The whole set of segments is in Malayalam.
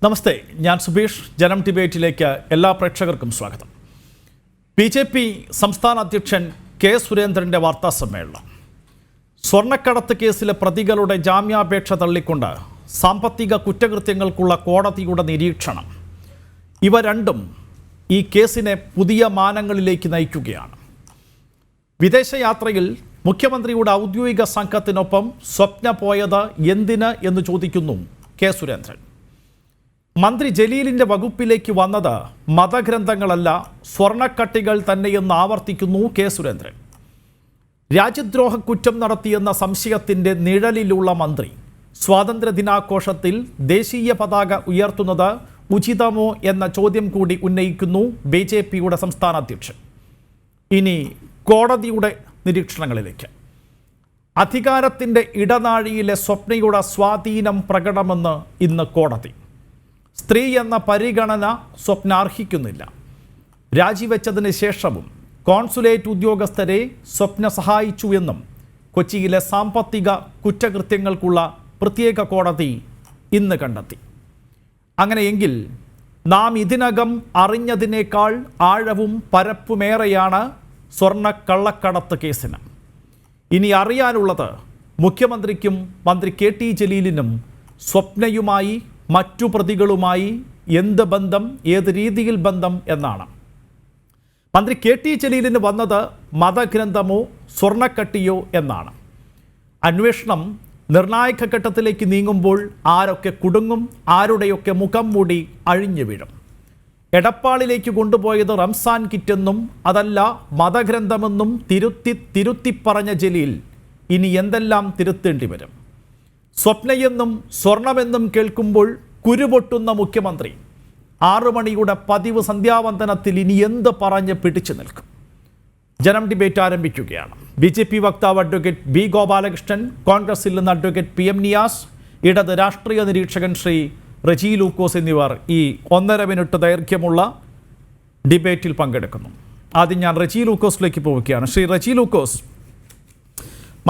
നമസ്തേ, ഞാൻ സുബീഷ്. ജനം ഡിബേറ്റിലേക്ക് എല്ലാ പ്രേക്ഷകർക്കും സ്വാഗതം. BJP സംസ്ഥാന അധ്യക്ഷൻ കെ സുരേന്ദ്രൻ്റെ വാർത്താ സമ്മേളനം. സ്വർണ്ണക്കടത്ത് കേസിലെ പ്രതികളുടെ ജാമ്യാപേക്ഷ തള്ളിക്കൊണ്ട് സാമ്പത്തിക കുറ്റകൃത്യങ്ങൾക്കുള്ള കോടതിയുടെ നിരീക്ഷണം, ഇവ രണ്ടും ഈ കേസിനെ പുതിയ മാനങ്ങളിലേക്ക് നയിക്കുകയാണ്. വിദേശയാത്രയിൽ മുഖ്യമന്ത്രിയുടെ ഔദ്യോഗിക സംഘത്തിനൊപ്പം സ്വപ്ന പോയത് എന്തിന് എന്ന് ചോദിക്കുന്നു കെ സുരേന്ദ്രൻ. മന്ത്രി ജലീലിൻ്റെ വകുപ്പിലേക്ക് വന്നത് മതഗ്രന്ഥങ്ങളല്ല, സ്വർണ്ണക്കട്ടികൾ തന്നെയെന്ന് ആവർത്തിക്കുന്നു കെ സുരേന്ദ്രൻ. രാജ്യദ്രോഹ കുറ്റം നടത്തിയെന്ന സംശയത്തിൻ്റെ നിഴലിലുള്ള മന്ത്രി സ്വാതന്ത്ര്യദിനാഘോഷത്തിൽ ദേശീയ പതാക ഉയർത്തുന്നത് ഉചിതമോ എന്ന ചോദ്യം കൂടി ഉന്നയിക്കുന്നു BJPയുടെ സംസ്ഥാന അധ്യക്ഷൻ. ഇനി കോടതിയുടെ നിരീക്ഷണങ്ങളിലേക്ക്. അധികാരത്തിൻ്റെ ഇടനാഴിയിലെ സ്വപ്നയുടെ സ്വാധീനം പ്രകടമെന്ന് ഇന്ന് കോടതി. സ്ത്രീ എന്ന പരിഗണന സ്വപ്ന അർഹിക്കുന്നില്ല. രാജിവെച്ചതിന് ശേഷവും കോൺസുലേറ്റ് ഉദ്യോഗസ്ഥരെ സ്വപ്ന സഹായിച്ചു എന്നും കൊച്ചിയിലെ സാമ്പത്തിക കുറ്റകൃത്യങ്ങൾക്കുള്ള പ്രത്യേക കോടതി ഇന്ന് കണ്ടെത്തി. അങ്ങനെയെങ്കിൽ നാം ഇതിനകം അറിഞ്ഞതിനേക്കാൾ ആഴവും പരപ്പുമേറെയാണ് സ്വർണ്ണ കള്ളക്കടത്ത് കേസിന്. ഇനി അറിയാനുള്ളത് മുഖ്യമന്ത്രിക്കും മന്ത്രി KT ജലീലിനും സ്വപ്നയുമായി മറ്റു പ്രതികളുമായി എന്ത് ബന്ധം, ഏത് രീതിയിൽ ബന്ധം എന്നാണ്. മന്ത്രി KT ജലീലിന് വന്നത് മതഗ്രന്ഥമോ സ്വർണ്ണക്കട്ടിയോ എന്നാണ്. അന്വേഷണം നിർണായക ഘട്ടത്തിലേക്ക് നീങ്ങുമ്പോൾ ആരൊക്കെ കുടുങ്ങും, ആരുടെയൊക്കെ മുഖം മൂടി അഴിഞ്ഞു വീഴും. എടപ്പാളിലേക്ക് കൊണ്ടുപോയത് റംസാൻ കിറ്റെന്നും അതല്ല മതഗ്രന്ഥമെന്നും തിരുത്തി പറഞ്ഞ ജലീൽ ഇനി എന്തെല്ലാം തിരുത്തേണ്ടി വരും? സ്വപ്നയെന്നും സ്വർണമെന്നും കേൾക്കുമ്പോൾ കുരുപൊട്ടുന്ന മുഖ്യമന്ത്രി 6 മണിയുടെ പതിവ് സന്ധ്യാവന്തനത്തിൽ ഇനി എന്ത് പറഞ്ഞ് പിടിച്ചു നിൽക്കും? ജനം ഡിബേറ്റ് ആരംഭിക്കുകയാണ്. BJP വക്താവ് അഡ്വക്കേറ്റ് B ഗോപാലകൃഷ്ണൻ, കോൺഗ്രസിൽ നിന്ന് അഡ്വക്കേറ്റ് PM നിയാസ്, ഇടത് രാഷ്ട്രീയ നിരീക്ഷകൻ ശ്രീ റജി ലൂക്കോസ് എന്നിവർ ഈ 1.5 മിനിറ്റ് ദൈർഘ്യമുള്ള ഡിബേറ്റിൽ പങ്കെടുക്കുന്നു. ആദ്യം ഞാൻ റജി ലൂക്കോസിലേക്ക് പോവുകയാണ്. ശ്രീ റജി ലൂക്കോസ്,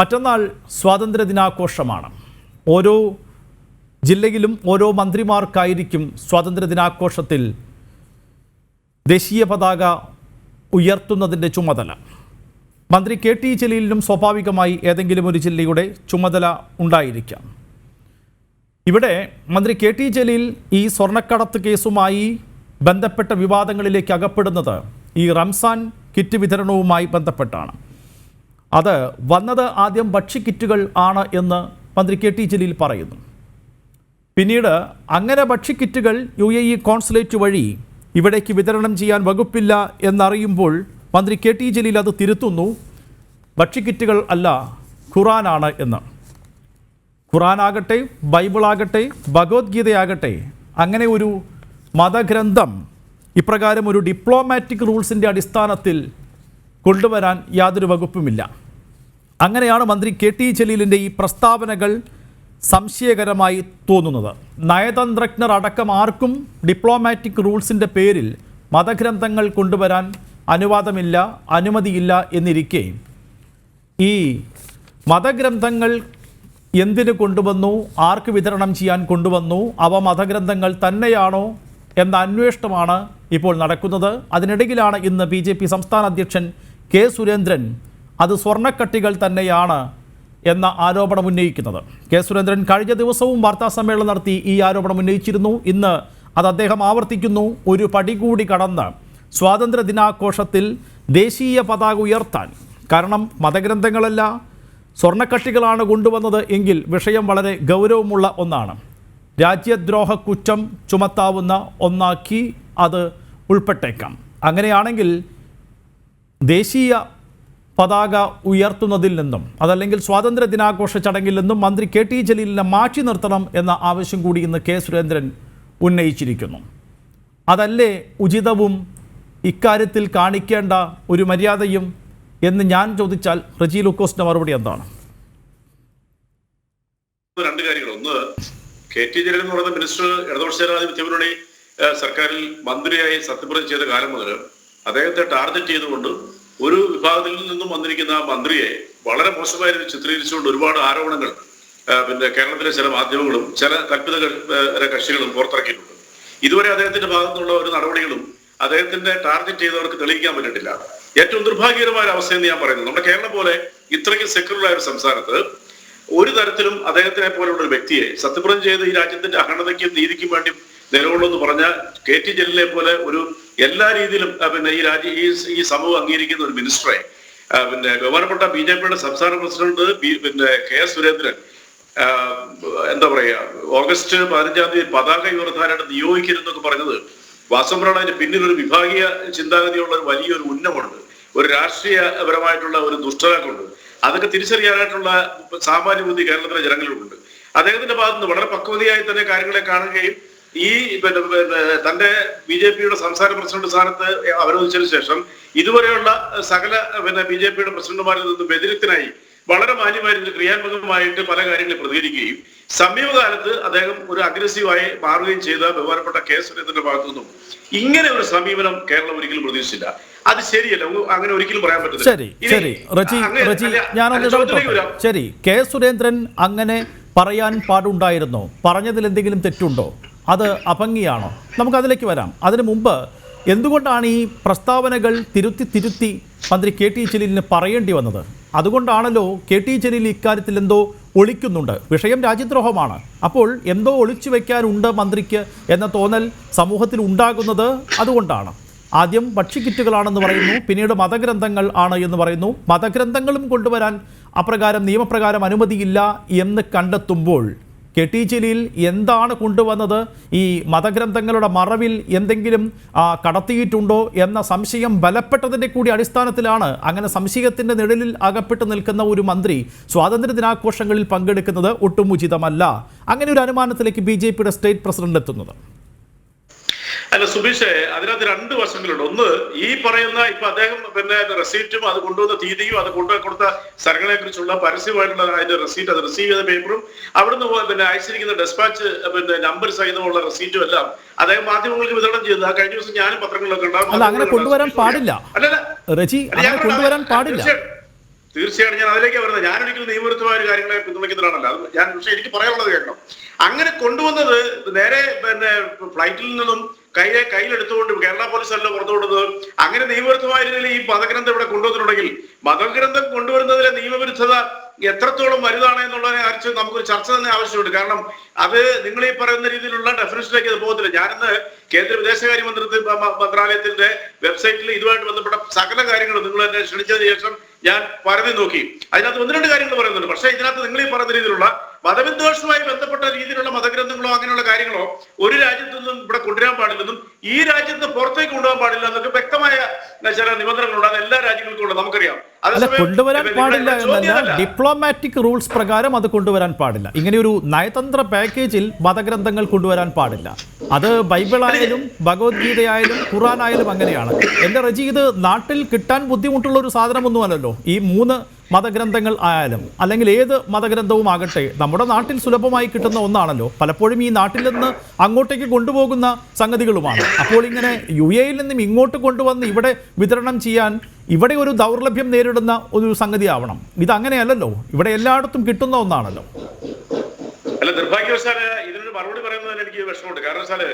മറ്റന്നാൾ സ്വാതന്ത്ര്യദിനാഘോഷമാണ്. ഓരോ ജില്ലയിലും ഓരോ മന്ത്രിമാർക്കായിരിക്കും സ്വാതന്ത്ര്യദിനാഘോഷത്തിൽ ദേശീയ പതാക ഉയർത്തുന്നതിൻ്റെ ചുമതല. മന്ത്രി KT ജലീലിനും സ്വാഭാവികമായി ഏതെങ്കിലും ഒരു ജില്ലയുടെ ചുമതല ഉണ്ടായിരിക്കാം. ഇവിടെ മന്ത്രി KT ജലീൽ ഈ സ്വർണ്ണക്കടത്ത് കേസുമായി ബന്ധപ്പെട്ട വിവാദങ്ങളിലേക്ക് അകപ്പെടുന്നത് ഈ റംസാൻ കിറ്റ് വിതരണവുമായി ബന്ധപ്പെട്ടാണ്. അത് വന്നത് ആദ്യം ഭക്ഷ്യക്കിറ്റുകൾ ആണ് എന്ന് മന്ത്രി KT ജലീൽ പറയുന്നു. പിന്നീട് അങ്ങനെ ഭക്ഷ്യക്കിറ്റുകൾ UAE കോൺസുലേറ്റ് വഴി ഇവിടേക്ക് വിതരണം ചെയ്യാൻ വകുപ്പില്ല എന്നറിയുമ്പോൾ മന്ത്രി KT ജലീൽ അത് തിരുത്തുന്നു. ഭക്ഷ്യക്കിറ്റുകൾ അല്ല, ഖുറാനാണ് എന്ന്. ഖുറാനാകട്ടെ, ബൈബിളാകട്ടെ, ഭഗവത്ഗീതയാകട്ടെ, അങ്ങനെ ഒരു മതഗ്രന്ഥം ഇപ്രകാരം ഒരു ഡിപ്ലോമാറ്റിക് റൂൾസിൻ്റെ അടിസ്ഥാനത്തിൽ കൊണ്ടുവരാൻ യാതൊരു വകുപ്പുമില്ല. അങ്ങനെയാണ് മന്ത്രി KT ജലീലിൻ്റെ ഈ പ്രസ്താവനകൾ സംശയകരമായി തോന്നുന്നത്. നയതന്ത്രജ്ഞർ അടക്കം ആർക്കും ഡിപ്ലോമാറ്റിക് റൂൾസിൻ്റെ പേരിൽ മതഗ്രന്ഥങ്ങൾ കൊണ്ടുവരാൻ അനുവാദമില്ല, അനുമതിയില്ല എന്നിരിക്കെ ഈ മതഗ്രന്ഥങ്ങൾ എന്തിനു കൊണ്ടുവന്നു, ആർക്ക് വിതരണം ചെയ്യാൻ കൊണ്ടുവന്നു, അവ മതഗ്രന്ഥങ്ങൾ തന്നെയാണോ എന്ന അന്വേഷണമാണ് ഇപ്പോൾ നടക്കുന്നത്. അതിനിടയിലാണ് ഇന്ന് BJP സംസ്ഥാന അധ്യക്ഷൻ കെ സുരേന്ദ്രൻ അത് സ്വർണ്ണക്കട്ടികൾ തന്നെയാണ് എന്ന ആരോപണം ഉന്നയിക്കുന്നത്. കെ സുരേന്ദ്രൻ കഴിഞ്ഞ ദിവസവും വാർത്താ സമ്മേളനം നടത്തി ഈ ആരോപണം ഉന്നയിച്ചിരുന്നു. ഇന്ന് അത് അദ്ദേഹം ആവർത്തിക്കുന്നു. ഒരു പടി കൂടി കടന്ന് സ്വാതന്ത്ര്യദിനാഘോഷത്തിൽ ദേശീയ പതാക ഉയർത്താൻ, കാരണം മതഗ്രന്ഥങ്ങളല്ല സ്വർണ്ണക്കട്ടികളാണ് കൊണ്ടുവന്നത് എങ്കിൽ വിഷയം വളരെ ഗൗരവമുള്ള ഒന്നാണ്. രാജ്യദ്രോഹ കുറ്റം ചുമത്താവുന്ന ഒന്നാക്കി അത് ഉൾപ്പെട്ടേക്കാം. അങ്ങനെയാണെങ്കിൽ ദേശീയ പതാക ഉയർത്തുന്നതിൽ നിന്നും അതല്ലെങ്കിൽ സ്വാതന്ത്ര്യ ദിനാഘോഷ ചടങ്ങിൽ നിന്നും മന്ത്രി KT ജലീലിനെ മാറ്റി നിർത്തണം എന്ന ആവശ്യം കൂടി ഇന്ന് കെ സുരേന്ദ്രൻ ഉന്നയിച്ചിരിക്കുന്നു. അതല്ലേ ഉചിതവും ഇക്കാര്യത്തിൽ കാണിക്കേണ്ട ഒരു മര്യാദയും എന്ന് ഞാൻ ചോദിച്ചാൽ റജി ലൂക്കോസിന്റെ മറുപടി എന്താണ്? രണ്ട് കാര്യങ്ങൾ. ഒന്ന്, KT ജലീൽ എന്ന് പറയുന്ന മിനിസ്റ്റർ ഇടതുപക്ഷ ജനാധിപത്യ മുന്നണി സർക്കാരിൽ മന്ത്രിയായി സത്യപ്രതിജ്ഞ ചെയ്ത കാലം മുതൽ അദ്ദേഹത്തെ ടാർഗറ്റ് ചെയ്തുകൊണ്ട് ഒരു വിഭാഗത്തിൽ നിന്നും വന്നിരിക്കുന്ന മന്ത്രിയെ വളരെ മോശമായ രീതിയിൽ ചിത്രീകരിച്ചുകൊണ്ട് ഒരുപാട് ആരോപണങ്ങൾ കേരളത്തിലെ ചില മാധ്യമങ്ങളും ചില കൽപ്പിത കക്ഷികളും പുറത്തിറക്കിയിട്ടുണ്ട്. ഇതുവരെ അദ്ദേഹത്തിന്റെ ഭാഗത്തുനിന്നുള്ള ഒരു നടപടികളും അദ്ദേഹത്തിന്റെ ടാർഗറ്റ് ചെയ്തവർക്ക് തെളിയിക്കാൻ പറ്റിയിട്ടില്ല. ഏറ്റവും നിർഭാഗ്യകരമായ അവസ്ഥയെന്ന് ഞാൻ പറയുന്നത്, നമ്മുടെ കേരളം പോലെ ഇത്രയ്ക്ക് സെക്യുലർ ആയ ഒരു സംസ്ഥാനത്ത് ഒരു തരത്തിലും അദ്ദേഹത്തിനെ പോലുള്ള ഒരു വ്യക്തിയെ സത്യപ്രതിജ്ഞ ചെയ്ത് ഈ രാജ്യത്തിന്റെ അഖണ്ഡതയ്ക്കും നീതിക്കും വേണ്ടി നിലകൊള്ളുമെന്ന് പറഞ്ഞ KT ജലീലിനെ പോലെ ഒരു എല്ലാ രീതിയിലും പിന്നെ ഈ സമൂഹം അംഗീകരിക്കുന്ന ഒരു മിനിസ്റ്ററെ പിന്നെ ബഹുമാനപ്പെട്ട BJPയുടെ സംസ്ഥാന പ്രസിഡന്റ് പിന്നെ KS സുരേന്ദ്രൻ എന്താ പറയാ ഓഗസ്റ്റ് 15-ാം തീയതി പതാക ഉയർത്താനായിട്ട് നിയോഗിക്കരുതെന്നൊക്കെ പറഞ്ഞത് വാസ്തവമാണ് അതിന്റെ പിന്നിൽ ഒരു വിഭാഗീയ ചിന്താഗതിയുള്ള ഒരു വലിയൊരു ഉന്നമുണ്ട്, ഒരു രാഷ്ട്രീയപരമായിട്ടുള്ള ഒരു ദുഷ്ടതയുണ്ട്. അതൊക്കെ തിരിച്ചറിയാനായിട്ടുള്ള സാമാന്യ ബുദ്ധി കേരളത്തിലെ ജനങ്ങളിലുണ്ട്. അദ്ദേഹത്തിന്റെ ഭാഗത്തുനിന്ന് വളരെ പക്വതയായി തന്നെ കാര്യങ്ങളെ കാണുകയും ഈ തന്റെ BJPയുടെ സംസ്ഥാന പ്രസിഡന്റ് സ്ഥാനത്ത് അവരോധിച്ചതിന് ശേഷം ഇതുവരെയുള്ള സകല BJPയുടെ പ്രസിഡന്റുമാരിൽ നിന്നും വ്യതിരിക്തനായി വളരെ മാന്യമായിട്ട് ക്രിയാത്മകമായിട്ട് പല കാര്യങ്ങളിൽ പ്രതികരിക്കുകയും സമീപകാലത്ത് അദ്ദേഹം ഒരു അഗ്രസീവായി മാറുകയും ചെയ്ത ബഹുമാനപ്പെട്ട KS സുരേന്ദ്രന്റെ ഭാഗത്തു നിന്നും ഇങ്ങനെ ഒരു സമീപനം കേരളം ഒരിക്കലും പ്രതീക്ഷിച്ചില്ല. അത് ശരിയല്ല, അങ്ങനെ ഒരിക്കലും പറയാൻ പറ്റില്ല. ശരി, KS സുരേന്ദ്രൻ അങ്ങനെ പറയാൻ പാടുണ്ടായിരുന്നോ? പറഞ്ഞതിൽ എന്തെങ്കിലും തെറ്റുണ്ടോ? അത് അഭംഗിയാണോ? നമുക്കതിലേക്ക് വരാം. അതിനു മുമ്പ് എന്തുകൊണ്ടാണ് ഈ പ്രസ്താവനകൾ തിരുത്തി മന്ത്രി KT ജലീലിന് പറയേണ്ടി വന്നത്? അതുകൊണ്ടാണല്ലോ KT ജലീൽ ഇക്കാര്യത്തിൽ എന്തോ ഒളിക്കുന്നുണ്ട്. വിഷയം രാജ്യദ്രോഹമാണ്. അപ്പോൾ എന്തോ ഒളിച്ചു വയ്ക്കാനുണ്ട് മന്ത്രിക്ക് എന്ന തോന്നൽ സമൂഹത്തിൽ ഉണ്ടാകുന്നത് അതുകൊണ്ടാണ്. ആദ്യം ഭക്ഷ്യക്കിറ്റുകളാണെന്ന് പറയുന്നു, പിന്നീട് മതഗ്രന്ഥങ്ങൾ ആണ് എന്ന് പറയുന്നു. മതഗ്രന്ഥങ്ങളും കൊണ്ടുവരാൻ അപ്രകാരം നിയമപ്രകാരം അനുമതിയില്ല എന്ന് കണ്ടെത്തുമ്പോൾ KT ജലീൽ എന്താണ് കൊണ്ടുവന്നത്? ഈ മതഗ്രന്ഥങ്ങളുടെ മറവിൽ എന്തെങ്കിലും കടത്തിയിട്ടുണ്ടോ എന്ന സംശയം ബലപ്പെട്ടതിൻ്റെ കൂടി അടിസ്ഥാനത്തിലാണ് അങ്ങനെ സംശയത്തിൻ്റെ നിഴലിൽ അകപ്പെട്ട് നിൽക്കുന്ന ഒരു മന്ത്രി സ്വാതന്ത്ര്യ ദിനാഘോഷങ്ങളിൽ പങ്കെടുക്കുന്നത് ഒട്ടും ഉചിതമല്ല. അങ്ങനെ ഒരു അനുമാനത്തിലേക്ക് BJPയുടെ സ്റ്റേറ്റ് പ്രസിഡന്റ് എത്തുന്നത്. അല്ല സുബീഷേ, അതിനകത്ത് രണ്ട് വശങ്ങളുണ്ട്. ഒന്ന്, ഈ പറയുന്ന ഇപ്പൊ അദ്ദേഹം റെസീപ്റ്റും അത് കൊണ്ടുവന്ന തീയതിയും അത് കൊടുത്ത സ്ഥലങ്ങളെ കുറിച്ചുള്ള പരസ്യമായിട്ടുള്ള അതിന്റെ റെസീറ്റ്, അത് റിസീവ് ചെയ്ത പേപ്പറും അവിടുന്ന് അയച്ചിരിക്കുന്ന ഡെസ്പാച്ച് നമ്പർ സഹിതമുള്ള റെസീറ്റും എല്ലാം അദ്ദേഹം മാധ്യമങ്ങൾക്ക് വിതരണം ചെയ്തത്. ആ കഴിഞ്ഞ ദിവസം ഞാനും പത്രങ്ങളിലൊക്കെ ഉണ്ടാവും. അങ്ങനെ കൊണ്ടുവരാൻ പാടില്ല. തീർച്ചയായിട്ടും ഞാൻ അതിലേക്ക് വരുന്നത്. ഞാനൊരിക്കലും നിയമവിരുദ്ധമായ കാര്യങ്ങളെ പിന്തുണയ്ക്കുന്നതാണല്ലോ. അത് ഞാൻ പക്ഷേ എനിക്ക് പറയാനുള്ളത് കേൾക്കണം. അങ്ങനെ കൊണ്ടുവന്നത് നേരെ ഫ്ലൈറ്റിൽ നിന്നും കയ്യിലെടുത്തുകൊണ്ട് കേരള പോലീസ് അല്ല പുറത്തുകൊണ്ടത്. അങ്ങനെ നിയമവിരുദ്ധമായ രീതിയിൽ ഈ മതഗ്രന്ഥം ഇവിടെ കൊണ്ടുവന്നിട്ടുണ്ടെങ്കിൽ മതഗ്രന്ഥം കൊണ്ടുവരുന്നതിലെ നിയമവിരുദ്ധത എത്രത്തോളം വലുതാണ് എന്നുള്ളതിനെ കുറിച്ച് നമുക്കൊരു ചർച്ച തന്നെ ആവശ്യമുണ്ട്. കാരണം അത് നിങ്ങൾ ഈ പറയുന്ന രീതിയിലുള്ള ഡെഫിനിഷനിലേക്ക് അത് പോകത്തില്ല. ഞാനിന്ന് കേന്ദ്ര വിദേശകാര്യ മന്ത്രാലയത്തിന്റെ വെബ്സൈറ്റിൽ ഇതുമായിട്ട് ബന്ധപ്പെട്ട സകല കാര്യങ്ങളും നിങ്ങൾ എന്നെ ക്ഷണിച്ചതിന് ശേഷം ഞാൻ പരതി നോക്കി. അതിനകത്ത് 1-2 കാര്യങ്ങൾ പറയുന്നുണ്ട്. പക്ഷേ ഇതിനകത്ത് നിങ്ങൾ ഈ പറയുന്ന രീതിയിലുള്ള മതവിദ്വേഷവുമായി ബന്ധപ്പെട്ട രീതിയിലുള്ള മതഗ്രന്ഥങ്ങളോ അങ്ങനെയുള്ള കാര്യങ്ങളോ ഒരു രാജ്യത്തു നിന്നും ഇവിടെ കൊണ്ടുവരാൻ പാടില്ലെന്നും ഈ രാജ്യത്ത് പുറത്തേക്ക് കൊണ്ടുപോകാൻ പാടില്ല എന്നൊക്കെ വ്യക്തമായ ചില നിബന്ധനകളുണ്ട്. അത് എല്ലാ രാജ്യങ്ങൾക്കും ഉണ്ട്, നമുക്കറിയാം. കൊണ്ടുവരാൻ പാടില്ല എന്നല്ല, ഡിപ്ലോമാറ്റിക് റൂൾസ് പ്രകാരം അത് കൊണ്ടുവരാൻ പാടില്ല. ഇങ്ങനെ ഒരു നയതന്ത്ര പാക്കേജിൽ മതഗ്രന്ഥങ്ങൾ കൊണ്ടുവരാൻ പാടില്ല. അത് ബൈബിളായാലും ഭഗവത്ഗീതയായാലും ഖുറാനായാലും അങ്ങനെയാണ്. എൻ്റെ റജി, ഇത് നാട്ടിൽ കിട്ടാൻ ബുദ്ധിമുട്ടുള്ള ഒരു സാധനമൊന്നുമല്ലല്ലോ. ഈ 3 മതഗ്രന്ഥങ്ങൾ ആയാലും അല്ലെങ്കിൽ ഏത് മതഗ്രന്ഥവും ആകട്ടെ നമ്മുടെ നാട്ടിൽ സുലഭമായി കിട്ടുന്ന ഒന്നാണല്ലോ. പലപ്പോഴും ഈ നാട്ടിൽ നിന്ന് അങ്ങോട്ടേക്ക് കൊണ്ടുപോകുന്ന സംഗതികളുമാണ്. അപ്പോൾ ഇങ്ങനെ UAE-യിൽ നിന്നും ഇങ്ങോട്ട് കൊണ്ടുവന്ന് ഇവിടെ വിതരണം ചെയ്യാൻ ഇവിടെ ഒരു ദൗർലഭ്യം നേരിടുന്ന ഒരു സംഗതിയാവണം. ഇതങ്ങനെയല്ലല്ലോ, ഇവിടെ എല്ലായിടത്തും കിട്ടുന്ന ഒന്നാണല്ലോ. അല്ല, നിർഭാഗ്യവശാല് ഇതിനൊരു മറുപടി പറയുന്നതിന് എനിക്ക് വിഷമമുണ്ട്. കാരണം വെച്ചാല്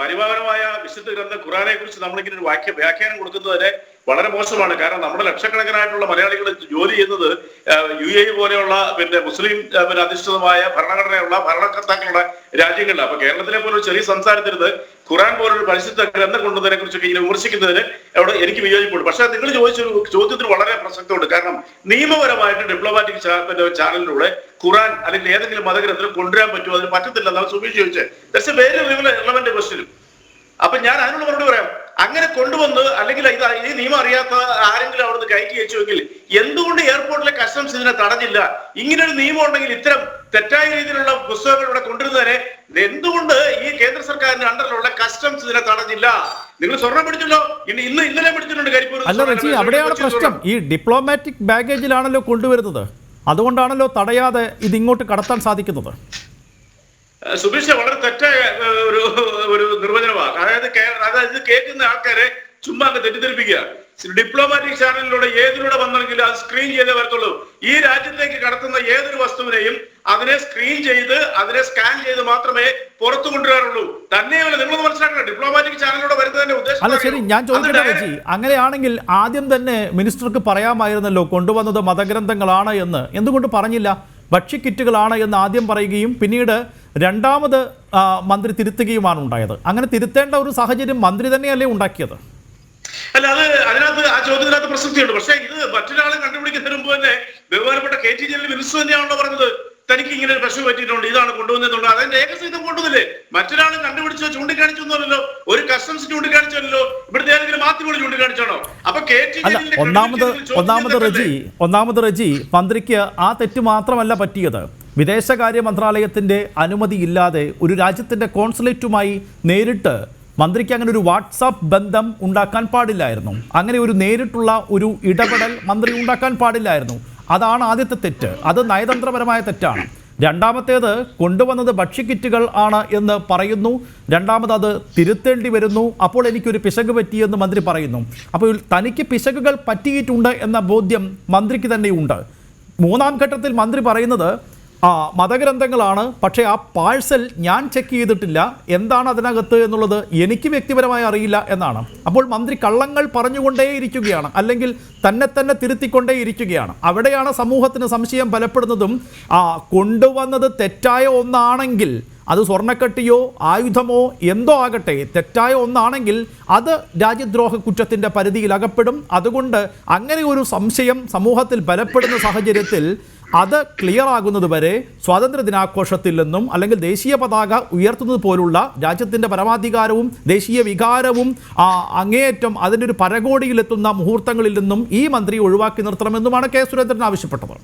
പരിപാവനമായ വിശുദ്ധ ഗ്രന്ഥം ഖുറാനെ കുറിച്ച് നമ്മളിങ്ങനെ ഒരു വ്യാഖ്യാനം കൊടുക്കുന്നതിന് വളരെ മോശമാണ്. കാരണം നമ്മുടെ ലക്ഷക്കണക്കിനായിട്ടുള്ള മലയാളികൾ ജോലി ചെയ്യുന്നത് UAE പോലെയുള്ള മുസ്ലിം അധിഷ്ഠിതമായ ഭരണഘടനയുള്ള ഭരണകർത്താക്കളുടെ രാജ്യങ്ങളിലാണ്. അപ്പൊ കേരളത്തിലെ പോലെ ഒരു ചെറിയ സംസ്ഥാനത്തിരുന്ന് ഖുറാൻ പോലൊരു പരിശുദ്ധ ഗ്രന്ഥം കൊണ്ടുവന്നതിനെ കുറിച്ചൊക്കെ ഇങ്ങനെ വിമർശിക്കുന്നതിന് അവിടെ എനിക്ക് വിയോജിപ്പുണ്ട്. പക്ഷെ നിങ്ങൾ ചോദിച്ചൊരു ചോദ്യത്തിന് വളരെ പ്രസക്തമുണ്ട്. കാരണം നിയമപരമായിട്ട് ഡിപ്ലോമാറ്റിക് ചാനലിലൂടെ ഖുറാൻ അല്ലെങ്കിൽ ഏതെങ്കിലും മതഗ്രന്ഥം കൊണ്ടുവരാൻ പറ്റുമോ? അതിന് പറ്റത്തില്ല എന്നാണ് സുബീഷ് ചോദിച്ചത്. That's A very relevant question. അപ്പൊ ഞാൻ അതിനുള്ള മറുപടി പറയാം. അങ്ങനെ കൊണ്ടുവന്ന് അല്ലെങ്കിൽ ഈ നിയമം അറിയാത്ത ആരെങ്കിലും അവിടുന്ന് കയറ്റി വെച്ചുവെങ്കിൽ എന്തുകൊണ്ട് എയർപോർട്ടിലെ കസ്റ്റംസ് ഇതിനെ തടഞ്ഞില്ല? ഇങ്ങനൊരു നിയമം ഉണ്ടെങ്കിൽ ഇത്തരം തെറ്റായ രീതിയിലുള്ള പുസ്തകങ്ങൾ ഇവിടെ കൊണ്ടുവരുന്നതിനെ എന്തുകൊണ്ട് ഈ കേന്ദ്ര സർക്കാരിന്റെ അണ്ടറിലുള്ള കസ്റ്റംസ് ഇതിനെ തടഞ്ഞില്ല? നിങ്ങൾ സ്വർണ്ണം പിടിച്ചല്ലോ, ഇന്നലെ പിടിച്ചിട്ടുണ്ട് കരിപ്പൂർ. അല്ല റജി, അവിടെയാണ് പ്രശ്നം. ഈ ഡിപ്ലോമാറ്റിക് ബാഗേജിലാണല്ലോ കൊണ്ടുവരുന്നത്. അതുകൊണ്ടാണല്ലോ തടയാതെ ഇതിങ്ങോട്ട് കടത്താൻ സാധിക്കുന്നത്. സുബീഷ്, വളരെ തെറ്റായ ഒരു നിർവചനമാണ്. അതായത് ഇത് കേൾക്കുന്ന ആൾക്കാരെ ചുമ്മാ അങ്ങ് തെറ്റിദ്ധരിപ്പിക്കുക. ഡിപ്ലോമാറ്റിക് ചാനലിലൂടെ ഏതിലൂടെ വന്നെങ്കിലും അത് സ്ക്രീൻ ചെയ്തേ വരത്തുള്ളൂ. ഈ രാജ്യത്തേക്ക് കടത്തുന്ന ഏതൊരു വസ്തുവിനെയും അതിനെ സ്ക്രീൻ ചെയ്ത് അതിനെ സ്കാൻ ചെയ്ത് മാത്രമേ പുറത്തു കൊണ്ടുവരാറുള്ളൂ. തന്നെയല്ല, നിങ്ങൾ മനസ്സിലാക്കണം, ഡിപ്ലോമാറ്റിക് ചാനലിലൂടെ വരുന്നതിന്റെ ഉദ്ദേശം. അല്ല ശരി, ഞാൻ ചോദിക്കട്ടെ റജി, അങ്ങനെയാണെങ്കിൽ ആദ്യം തന്നെ മിനിസ്റ്റർക്ക് പറയാമായിരുന്നല്ലോ കൊണ്ടുവന്നത് മതഗ്രന്ഥങ്ങളാണ് എന്ന്. എന്തുകൊണ്ട് പറഞ്ഞില്ല? ഭക്ഷ്യക്കിറ്റുകളാണ് എന്ന് ആദ്യം പറയുകയും പിന്നീട് രണ്ടാമത് മന്ത്രി തിരുത്തുകയുമാണ് ഉണ്ടായത്. അങ്ങനെ തിരുത്തേണ്ട ഒരു സാഹചര്യം മന്ത്രി തന്നെയല്ലേ ഉണ്ടാക്കിയത്? അല്ല, അത് അതിനകത്ത് ആ ചോദ്യത്തിനകത്ത് പ്രസക്തിയുണ്ട്. പക്ഷേ ഇത് മറ്റൊരാളെ കണ്ടുപിടിക്കുന്നതിന് മുമ്പ് തന്നെ ബഹുമാനപ്പെട്ട KT ജലീൽ മിനിസ്റ്റർ തന്നെയാണല്ലോ പറഞ്ഞത്, തനിക്ക് ഇങ്ങനെ ഒരു പശു പറ്റിയിട്ടുണ്ട്, ഇതാണ് കൊണ്ടുവന്നിട്ടുണ്ട്. അതിന്റെ രേഖസഹിതം കൊണ്ടുവന്നില്ലേ? മറ്റൊരാളും കണ്ടുപിടിച്ചോ ചൂണ്ടിക്കാണിച്ചൊന്നുമല്ലോ, ഒരു കസ്റ്റംസ് ചൂണ്ടിക്കാണിച്ചല്ലോ, ഇവിടുത്തെ ഏതെങ്കിലും മാധ്യമങ്ങൾ ചൂണ്ടിക്കാണിച്ചാണോ? അപ്പൊ ഒന്നാമത് റജി, മന്ത്രിക്ക് ആ തെറ്റ് മാത്രമല്ല പറ്റിയത്. വിദേശകാര്യ മന്ത്രാലയത്തിന്റെ അനുമതിയില്ലാതെ ഒരു രാജ്യത്തിന്റെ കോൺസുലേറ്റുമായി നേരിട്ട് മന്ത്രിക്ക് അങ്ങനെ ഒരു വാട്സാപ്പ് ബന്ധം ഉണ്ടാക്കാൻ പാടില്ലായിരുന്നു. അങ്ങനെ ഒരു നേരിട്ടുള്ള ഒരു ഇടപെടൽ മന്ത്രി ഉണ്ടാക്കാൻ പാടില്ലായിരുന്നു. അതാണ് ആദ്യത്തെ തെറ്റ്. അത് നയതന്ത്രപരമായ തെറ്റാണ്. രണ്ടാമത്തേത്, കൊണ്ടുവന്നത് ഭക്ഷ്യക്കിറ്റുകൾ ആണ് എന്ന് പറയുന്നു. രണ്ടാമത് അത് തിരുത്തേണ്ടി വരുന്നു. അപ്പോൾ എനിക്കൊരു പിശക് പറ്റിയെന്ന് മന്ത്രി പറയുന്നു. അപ്പോൾ തനിക്ക് പിശകുകൾ പറ്റിയിട്ടുണ്ട് എന്ന ബോധ്യം മന്ത്രിക്ക് തന്നെയുണ്ട്. മൂന്നാം ഘട്ടത്തിൽ മന്ത്രി പറയുന്നത് മതഗ്രന്ഥങ്ങളാണ്, പക്ഷേ ആ പാഴ്സൽ ഞാൻ ചെക്ക് ചെയ്തിട്ടില്ല, എന്താണ് അതിനകത്ത് എന്നുള്ളത് എനിക്ക് വ്യക്തിപരമായി അറിയില്ല എന്നാണ്. അപ്പോൾ മന്ത്രി കള്ളങ്ങൾ പറഞ്ഞുകൊണ്ടേയിരിക്കുകയാണ്, അല്ലെങ്കിൽ തന്നെ തിരുത്തിക്കൊണ്ടേയിരിക്കുകയാണ്. അവിടെയാണ് സമൂഹത്തിന് സംശയം ബലപ്പെടുന്നതും. കൊണ്ടുവന്നത് തെറ്റായ ഒന്നാണെങ്കിൽ, അത് സ്വർണ്ണക്കട്ടിയോ ആയുധമോ എന്തോ ആകട്ടെ, തെറ്റായ ഒന്നാണെങ്കിൽ അത് രാജ്യദ്രോഹ കുറ്റത്തിൻ്റെ പരിധിയിൽ അകപ്പെടും. അതുകൊണ്ട് അങ്ങനെ ഒരു സംശയം സമൂഹത്തിൽ ബലപ്പെടുന്ന സാഹചര്യത്തിൽ അത് ക്ലിയർ ആകുന്നത് വരെ സ്വാതന്ത്ര്യ ദിനാഘോഷത്തിൽ നിന്നും അല്ലെങ്കിൽ ദേശീയ പതാക ഉയർത്തുന്നത് പോലുള്ള രാജ്യത്തിൻ്റെ പരമാധികാരവും ദേശീയ വികാരവും അങ്ങേയറ്റം അതിൻ്റെ ഒരു പരകോടിയിലെത്തുന്ന മുഹൂർത്തങ്ങളിൽ നിന്നും ഈ മന്ത്രി ഒഴിവാക്കി നിർത്തണമെന്നുമാണ് കെ സുരേന്ദ്രൻ ആവശ്യപ്പെട്ടത്.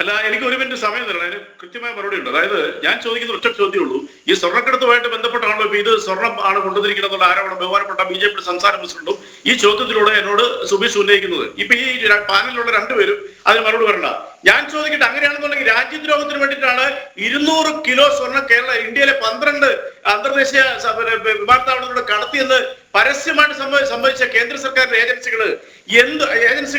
അല്ല, എനിക്ക് ഒരു മിനിറ്റ് സമയം തരണം, അതിന് കൃത്യമായ മറുപടി ഉണ്ട്. അതായത് ഞാൻ ചോദിക്കുന്ന ഒറ്റ ചോദ്യമേ ഉള്ളൂ. ഈ സ്വർണ്ണക്കടത്തുമായിട്ട് ബന്ധപ്പെട്ടാണല്ലോ ഇപ്പൊ ഇത് സ്വർണ്ണം ആണ് കൊണ്ടുവന്നിരിക്കുന്നത് എന്നുള്ള ആരോപണം ബഹുമാനപ്പെട്ട BJP സംസ്ഥാന പ്രസിഡന്റും ഈ ചോദ്യത്തിലൂടെ എന്നോട് സുബീഷ് ഉന്നയിക്കുന്നത്. ഇപ്പൊ ഈ പാനലിലുള്ള രണ്ടുപേരും അതിന് മറുപടി പറയണ്ട. ഞാൻ ചോദിക്കട്ടെ, അങ്ങനെയാണെന്നുണ്ടെങ്കിൽ രാജ്യദ്രോഹത്തിന് വേണ്ടിയിട്ടാണ് 200 കിലോ സ്വർണ്ണം ഇന്ത്യയിലെ 12 അന്തർദേശീയ വിമാനത്താവളത്തിലൂടെ കടത്തിയെന്ന് പരസ്യമായിട്ട് സംഭവിച്ച കേന്ദ്ര സർക്കാരിന്റെ ഏജൻസികൾ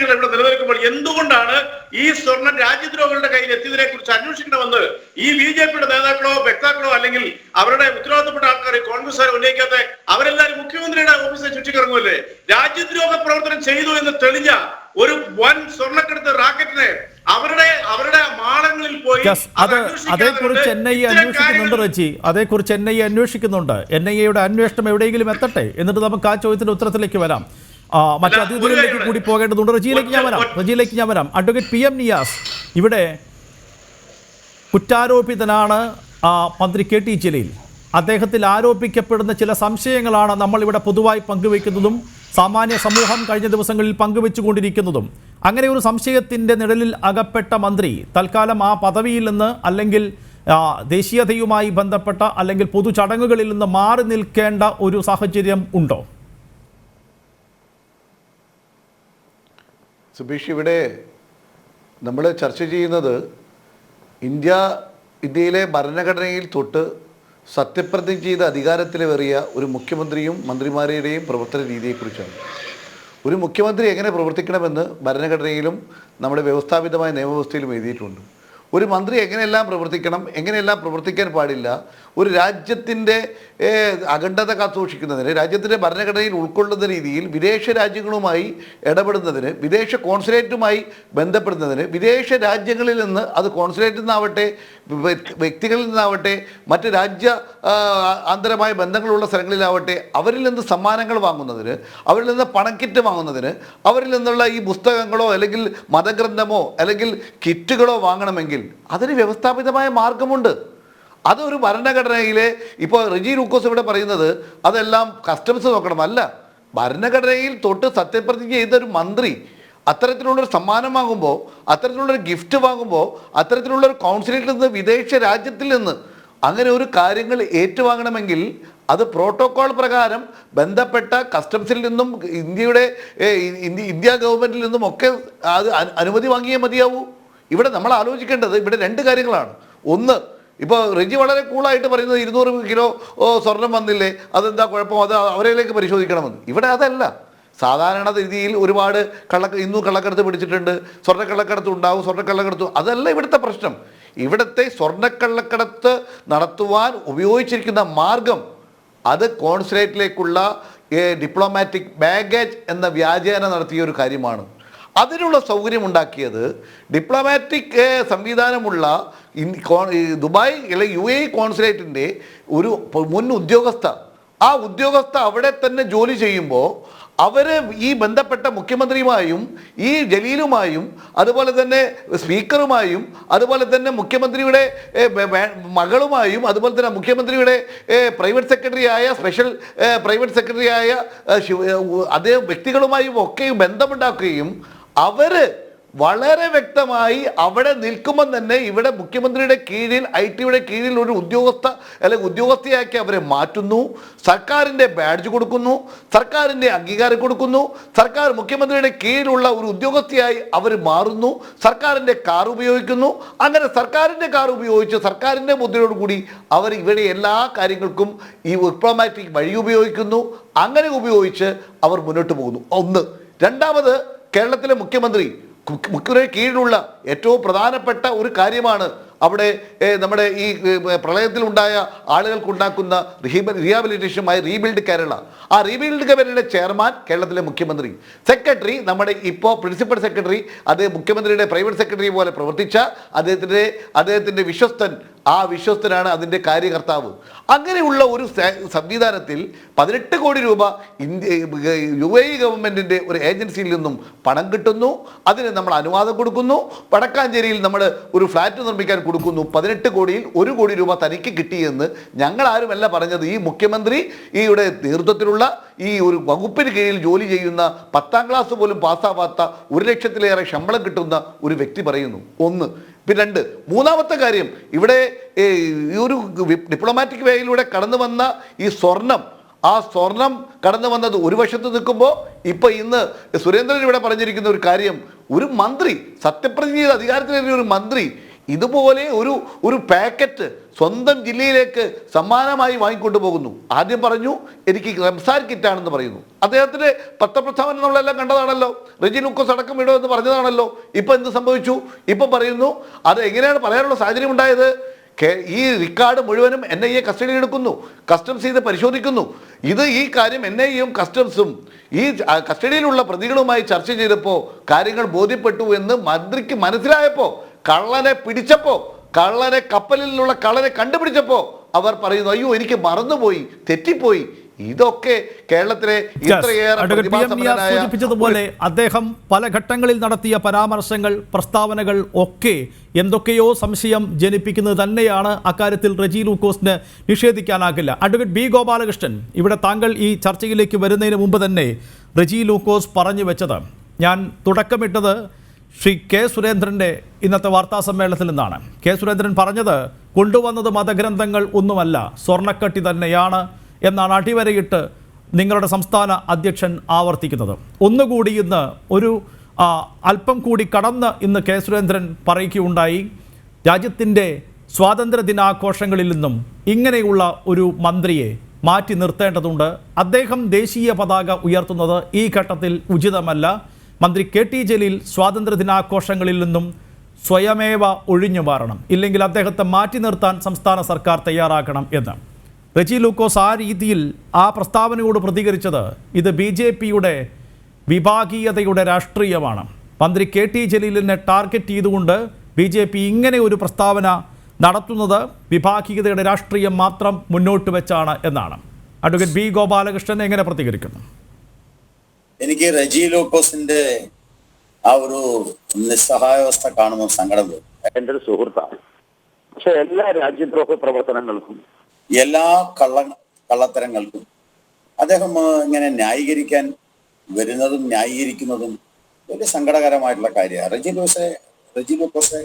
ഇവിടെ നിലനിൽക്കുമ്പോൾ എന്തുകൊണ്ടാണ് ഈ സ്വർണം രാജ്യദ്രോഹികളുടെ കയ്യിൽ എത്തിയതിനെ കുറിച്ച് അന്വേഷിക്കണമെന്ന് ഈ BJPയുടെ നേതാക്കളോ വക്താക്കളോ അല്ലെങ്കിൽ അവരുടെ ഉത്തരവാദിത്തപ്പെട്ട ആൾക്കാർ കോൺഗ്രസ്സുകാരെ ഉന്നയിക്കാത്ത അവരെല്ലാവരും മുഖ്യമന്ത്രിയുടെ ഓഫീസിൽ ചുറ്റിക്കിറങ്ങുമല്ലേ? രാജ്യദ്രോഹ പ്രവർത്തനം ചെയ്തു എന്ന് തെളിഞ്ഞ ഒരു വൻ സ്വർണ്ണക്കടത്ത് റാക്കറ്റിനെ അവരുടെ മാളങ്ങളിൽ പോയി അതേക്കുറിച്ച് NIA അന്വേഷിക്കുന്നുണ്ട് റജി, അതേക്കുറിച്ച് NIA അന്വേഷിക്കുന്നുണ്ട്. NIAയുടെ അന്വേഷണം എവിടെയെങ്കിലും എത്തട്ടെ, എന്നിട്ട് നമുക്ക് ആ ചോദ്യത്തിന്റെ ഉത്തരത്തിലേക്ക് വരാം. മറ്റു അതിഥികളിലേക്ക് കൂടി പോകേണ്ടതുണ്ട്. റജിയിലേക്ക് ഞാൻ വരാം. അഡ്വക്കേറ്റ് PM നിയാസ്, ഇവിടെ കുറ്റാരോപിതനാണ് മന്ത്രി KT ജലീൽ. അദ്ദേഹത്തിൽ ആരോപിക്കപ്പെടുന്ന ചില സംശയങ്ങളാണ് നമ്മളിവിടെ പൊതുവായി പങ്കുവയ്ക്കുന്നതും സാമാന്യ സമൂഹം കഴിഞ്ഞ ദിവസങ്ങളിൽ പങ്കുവെച്ചുകൊണ്ടിരിക്കുന്നതും. അങ്ങനെ ഒരു സംശയത്തിൻ്റെ നിഴലിൽ അകപ്പെട്ട മന്ത്രി തൽക്കാലം ആ പദവിയിൽ നിന്ന് അല്ലെങ്കിൽ ദേശീയതയുമായി ബന്ധപ്പെട്ട അല്ലെങ്കിൽ പൊതു ചടങ്ങുകളിൽ നിന്ന് മാറി നിൽക്കേണ്ട ഒരു സാഹചര്യം ഉണ്ടോ? സുബീഷ്, ഇവിടെ നമ്മൾ ചർച്ച ചെയ്യുന്നത് ഇന്ത്യയിലെ ഭരണഘടനയിൽ തൊട്ട് സത്യപ്രതിജ്ഞ ചെയ്ത് അധികാരത്തിലേറിയ ഒരു മുഖ്യമന്ത്രിയും മന്ത്രിമാരുടെയും പ്രവർത്തന രീതിയെക്കുറിച്ചാണ്. ഒരു മുഖ്യമന്ത്രി എങ്ങനെ പ്രവർത്തിക്കണമെന്ന് ഭരണഘടനയിലും നമ്മുടെ വ്യവസ്ഥാപിതമായ നിയമവ്യവസ്ഥയിലും എഴുതിയിട്ടുണ്ട്. ഒരു മന്ത്രി എങ്ങനെയെല്ലാം പ്രവർത്തിക്കണം, എങ്ങനെയെല്ലാം പ്രവർത്തിക്കാൻ പാടില്ല, ഒരു രാജ്യത്തിൻ്റെ അഖണ്ഡത കാത്തുസൂക്ഷിക്കുന്നതിന്, രാജ്യത്തിൻ്റെ ഭരണഘടനയിൽ ഉൾക്കൊള്ളുന്ന രീതിയിൽ വിദേശ രാജ്യങ്ങളുമായി ഇടപെടുന്നതിന്, വിദേശ കോൺസുലേറ്റുമായി ബന്ധപ്പെടുന്നതിന്, വിദേശ രാജ്യങ്ങളിൽ നിന്ന്, അത് കോൺസുലേറ്റിൽ നിന്നാവട്ടെ വ്യക്തികളിൽ നിന്നാവട്ടെ മറ്റ് ആന്തരമായ ബന്ധങ്ങളുള്ള സ്ഥലങ്ങളിലാവട്ടെ, അവരിൽ നിന്ന് സമ്മാനങ്ങൾ വാങ്ങുന്നതിന്, അവരിൽ നിന്ന് പണക്കിറ്റ് വാങ്ങുന്നതിന്, അവരിൽ നിന്നുള്ള ഈ പുസ്തകങ്ങളോ അല്ലെങ്കിൽ മതഗ്രന്ഥമോ അല്ലെങ്കിൽ കിറ്റുകളോ വാങ്ങണമെങ്കിൽ അതിന് വ്യവസ്ഥാപിതമായ മാർഗമുണ്ട്. അതൊരു ഭരണഘടനയിലെ ഇപ്പോൾ റജി ലൂക്കോസ് ഇവിടെ പറയുന്നത് അതെല്ലാം കസ്റ്റംസ് നോക്കണമല്ല. ഭരണഘടനയിൽ തൊട്ട് സത്യപ്രതിജ്ഞ ചെയ്തൊരു മന്ത്രി അത്തരത്തിലുള്ളൊരു സമ്മാനം വാങ്ങുമ്പോൾ, അത്തരത്തിലുള്ളൊരു ഗിഫ്റ്റ് വാങ്ങുമ്പോൾ, അത്തരത്തിലുള്ളൊരു കൗൺസിലിൽ നിന്ന് വിദേശ രാജ്യത്തിൽ നിന്ന് അങ്ങനെ ഒരു കാര്യങ്ങൾ ഏറ്റുവാങ്ങണമെങ്കിൽ അത് പ്രോട്ടോകോൾ പ്രകാരം ബന്ധപ്പെട്ട കസ്റ്റംസിൽ നിന്നും ഇന്ത്യ ഗവൺമെൻറ്റിൽ നിന്നും ഒക്കെ അത് അനുമതി വാങ്ങിയേ മതിയാവൂ. ഇവിടെ നമ്മൾ ആലോചിക്കേണ്ടത് ഇവിടെ രണ്ട് കാര്യങ്ങളാണ്. ഒന്ന്, ഇപ്പോൾ റജി വളരെ കൂളായിട്ട് പറയുന്നത് 200 കിലോ സ്വർണം വന്നില്ലേ, അതെന്താ കുഴപ്പം, അത് അവരിലേക്ക് പരിശോധിക്കണമെന്ന്. ഇവിടെ അതല്ല. സാധാരണ രീതിയിൽ ഒരുപാട് ഇന്നും കള്ളക്കടത്ത് പിടിച്ചിട്ടുണ്ട്, സ്വർണ്ണക്കള്ളക്കടത്ത് ഉണ്ടാവും, സ്വർണ്ണക്കള്ളക്കടത്ത് അതല്ല ഇവിടുത്തെ പ്രശ്നം. ഇവിടുത്തെ സ്വർണ്ണക്കള്ളക്കടത്ത് നടത്തുവാൻ ഉപയോഗിച്ചിരിക്കുന്ന മാർഗം അത് കോൺസുലേറ്റിലേക്കുള്ള ഡിപ്ലോമാറ്റിക് ബാഗേജ് എന്ന വ്യാജേന നടത്തിയ ഒരു കാര്യമാണ്. അതിനുള്ള സൗകര്യം ഉണ്ടാക്കിയത് ഡിപ്ലോമാറ്റിക് സംവിധാനമുള്ള ദുബായ് അല്ലെങ്കിൽ UAE കോൺസുലേറ്റിൻ്റെ ഒരു മുൻ ഉദ്യോഗസ്ഥ, ആ ഉദ്യോഗസ്ഥ അവിടെ തന്നെ ജോലി ചെയ്യുമ്പോൾ അവർ ഈ ബന്ധപ്പെട്ട മുഖ്യമന്ത്രിയുമായും ഈ ജലീലുമായും അതുപോലെ തന്നെ സ്പീക്കറുമായും അതുപോലെ തന്നെ മുഖ്യമന്ത്രിയുടെ മകളുമായും അതുപോലെ തന്നെ മുഖ്യമന്ത്രിയുടെ പ്രൈവറ്റ് സെക്രട്ടറിയായ സ്പെഷ്യൽ പ്രൈവറ്റ് സെക്രട്ടറിയായ അതേ വ്യക്തികളുമായും ഒക്കെ ബന്ധമുണ്ടാക്കുകയും അവർ വളരെ വ്യക്തമായി അവിടെ നിൽക്കുമ്പോൾ തന്നെ ഇവിടെ മുഖ്യമന്ത്രിയുടെ കീഴിൽ IT കീഴിൽ ഒരു ഉദ്യോഗസ്ഥ അല്ലെങ്കിൽ ഉദ്യോഗസ്ഥയാക്കി അവരെ മാറ്റുന്നു, സർക്കാരിൻ്റെ ബാഡ്ജ് കൊടുക്കുന്നു, സർക്കാരിൻ്റെ അംഗീകാരം കൊടുക്കുന്നു, സർക്കാർ മുഖ്യമന്ത്രിയുടെ കീഴിലുള്ള ഒരു ഉദ്യോഗസ്ഥയായി അവർ മാറുന്നു, സർക്കാരിൻ്റെ കാർ ഉപയോഗിക്കുന്നു. അങ്ങനെ സർക്കാരിൻ്റെ കാർ ഉപയോഗിച്ച് സർക്കാരിൻ്റെ മുദ്രയോടുകൂടി അവർ ഇവിടെ എല്ലാ കാര്യങ്ങൾക്കും ഈ ഡിപ്ലോമാറ്റിക് വഴി ഉപയോഗിക്കുന്നു. അങ്ങനെ ഉപയോഗിച്ച് അവർ മുന്നോട്ട് പോകുന്നു. ഒന്ന്. രണ്ടാമത്, കേരളത്തിലെ മുഖ്യമന്ത്രിയുടെ കീഴിലുള്ള ഏറ്റവും പ്രധാനപ്പെട്ട ഒരു കാര്യമാണ് അവിടെ നമ്മുടെ ഈ പ്രളയത്തിലുണ്ടായ ആളുകൾക്കുണ്ടാക്കുന്ന റീഹാബിലിറ്റേഷനുമായി റീബിൽഡ് കേരള. ആ റീബിൽഡ് കേരളയുടെ ചെയർമാൻ കേരളത്തിലെ മുഖ്യമന്ത്രി, സെക്രട്ടറി നമ്മുടെ ഇപ്പോൾ പ്രിൻസിപ്പൽ സെക്രട്ടറി, അത് മുഖ്യമന്ത്രിയുടെ പ്രൈവറ്റ് സെക്രട്ടറി പോലെ പ്രവർത്തിച്ച അദ്ദേഹത്തിൻ്റെ വിശ്വസ്തൻ, ആ വിശ്വസ്തനാണ് അതിൻ്റെ കാര്യകർത്താവ്. അങ്ങനെയുള്ള ഒരു സംവിധാനത്തിൽ 18 കോടി രൂപ UAE ഗവൺമെൻറ്റിൻ്റെ ഒരു ഏജൻസിയിൽ നിന്നും പണം കിട്ടുന്നു. അതിന് നമ്മൾ അനുവാദം കൊടുക്കുന്നു. വടക്കാഞ്ചേരിയിൽ നമ്മൾ ഒരു ഫ്ലാറ്റ് നിർമ്മിക്കാൻ കൊടുക്കുന്നു. 18 കോടിയിൽ 1 കോടി രൂപ തനിക്ക് കിട്ടിയെന്ന് ഞങ്ങൾ ആരുമല്ല പറഞ്ഞത്. ഈ മുഖ്യമന്ത്രിയുടെ നേതൃത്വത്തിലുള്ള ഈ ഒരു വകുപ്പിന് കീഴിൽ ജോലി ചെയ്യുന്ന 10ാം ക്ലാസ് പോലും പാസ്സാവാത്ത 1 ലക്ഷത്തിലേറെ ശമ്പളം കിട്ടുന്ന ഒരു വ്യക്തി പറയുന്നു. ഒന്ന്. പിന്നെ രണ്ട്, മൂന്നാമത്തെ കാര്യം, ഇവിടെ ഈ ഒരു ഡിപ്ലോമാറ്റിക് വേയിലൂടെ കടന്നു വന്ന ഈ സ്വർണം, ആ സ്വർണം കടന്നു വന്നത് ഒരു വശത്ത് നിൽക്കുമ്പോൾ ഇപ്പോൾ ഇന്ന് സുരേന്ദ്രൻ ഇവിടെ പറഞ്ഞിരിക്കുന്ന ഒരു കാര്യം, ഒരു മന്ത്രി സത്യപ്രതിജ്ഞ ചെയ്ത് അധികാരത്തിലേറിയ ഒരു മന്ത്രി ഇതുപോലെ ഒരു പാക്കറ്റ് സ്വന്തം ജില്ലയിലേക്ക് സമ്മാനമായി വാങ്ങിക്കൊണ്ടു പോകുന്നു. ആദ്യം പറഞ്ഞു എനിക്ക് റംസാൻ കിറ്റാണെന്ന് പറയുന്നു. അദ്ദേഹത്തിന് പത്രപ്രസ്താവന നമ്മളെല്ലാം കണ്ടതാണല്ലോ, റെജി ലൂക്കോസ് അടക്കം ഇടുമെന്ന് പറഞ്ഞതാണല്ലോ. ഇപ്പം എന്ത് സംഭവിച്ചു? ഇപ്പം പറയുന്നു അത് എങ്ങനെയാണ് പറയാനുള്ള സാഹചര്യം ഉണ്ടായത്? ഈ റിക്കാർഡ് മുഴുവനും NIA കസ്റ്റഡിയിൽ എടുക്കുന്നു, കസ്റ്റംസ് ഇത് പരിശോധിക്കുന്നു. ഈ കാര്യം NIAയും കസ്റ്റംസും ഈ കസ്റ്റഡിയിലുള്ള പ്രതികളുമായി ചർച്ച ചെയ്തപ്പോൾ കാര്യങ്ങൾ ബോധ്യപ്പെട്ടു എന്ന് മന്ത്രിക്ക് മനസ്സിലായപ്പോൾ, കള്ളനെ പിടിച്ചപ്പോൾ, കപ്പലിലുള്ള കള്ളനെ കണ്ടുപിടിച്ചപ്പോൾ അവർ പറയുന്നു അയ്യോ എനിക്ക് മറന്നുപോയി, തെറ്റിപ്പോയി. ഇതൊക്കെ കേരളത്തിലെ സൂചിപ്പിച്ചതുപോലെ അദ്ദേഹം പല ഘട്ടങ്ങളിൽ നടത്തിയ പരാമർശങ്ങൾ, പ്രസ്താവനകൾ ഒക്കെ എന്തൊക്കെയോ സംശയം ജനിപ്പിക്കുന്നത് തന്നെയാണ്. അക്കാര്യത്തിൽ റെജി ലൂക്കോസിന് നിഷേധിക്കാനാകില്ല. Advocate B. ഗോപാലകൃഷ്ണൻ, ഇവിടെ താങ്കൾ ഈ ചർച്ചയിലേക്ക് വരുന്നതിന് മുമ്പ് തന്നെ റെജി ലൂക്കോസ് പറഞ്ഞു വെച്ചത്, ഞാൻ തുടക്കമിട്ടത് ശ്രീ K. സുരേന്ദ്രൻ്റെ ഇന്നത്തെ വാർത്താ സമ്മേളനത്തിൽ നിന്നാണ്. K. സുരേന്ദ്രൻ പറഞ്ഞത് കൊണ്ടുവന്നത് മതഗ്രന്ഥങ്ങൾ ഒന്നുമല്ല, സ്വർണ്ണക്കട്ടി തന്നെയാണ് എന്നാണ് അടിവരയിട്ട് നിങ്ങളുടെ സംസ്ഥാന അധ്യക്ഷൻ ആവർത്തിക്കുന്നത്. ഒന്നുകൂടി ഇന്ന് അല്പം കൂടി കടന്ന് ഇന്ന് K. സുരേന്ദ്രൻ പറയുകയുണ്ടായി, രാജ്യത്തിൻ്റെ സ്വാതന്ത്ര്യ ദിനാഘോഷങ്ങളിൽ നിന്നും ഇങ്ങനെയുള്ള ഒരു മന്ത്രിയെ മാറ്റി നിർത്തേണ്ടതുണ്ട്. അദ്ദേഹം ദേശീയ പതാക ഉയർത്തുന്നത് ഈ ഘട്ടത്തിൽ ഉചിതമല്ല. മന്ത്രി KT ജലീൽ സ്വാതന്ത്ര്യ ദിനാഘോഷങ്ങളിൽ നിന്നും സ്വയമേവ ഒഴിഞ്ഞു മാറണം, ഇല്ലെങ്കിൽ അദ്ദേഹത്തെ മാറ്റി നിർത്താൻ സംസ്ഥാന സർക്കാർ തയ്യാറാക്കണം എന്ന് റെജി ലൂക്കോസ് ആ രീതിയിൽ ആ പ്രസ്താവനയോട് പ്രതികരിച്ചത് ഇത് BJPയുടെ വിഭാഗീയതയുടെ രാഷ്ട്രീയമാണ്. മന്ത്രി KT ജലീലിനെ ടാർഗറ്റ് ചെയ്തുകൊണ്ട് BJP ഇങ്ങനെ ഒരു പ്രസ്താവന നടത്തുന്നത് വിഭാഗീയതയുടെ രാഷ്ട്രീയം മാത്രം മുന്നോട്ട് വെച്ചാണ് എന്നാണ്. Advocate B. ഗോപാലകൃഷ്ണൻ എങ്ങനെ പ്രതികരിക്കുന്നു? എനിക്ക് റെജി ലൂക്കോസിന്റെ ആ ഒരു നിസ്സഹായാവസ്ഥ കാണുമ്പോൾ സങ്കടം വരും. എൻ്റെ ഒരു സുഹൃത്താണ്. പക്ഷെ എല്ലാ രാജ്യദ്രോഹ പ്രവർത്തനങ്ങൾക്കും, എല്ലാ കള്ളത്തരങ്ങൾക്കും അദ്ദേഹം ഇങ്ങനെ ന്യായീകരിക്കാൻ വരുന്നതും ന്യായീകരിക്കുന്നതും വലിയ സങ്കടകരമായിട്ടുള്ള കാര്യമാണ്. റെജി ലൂക്കോസെ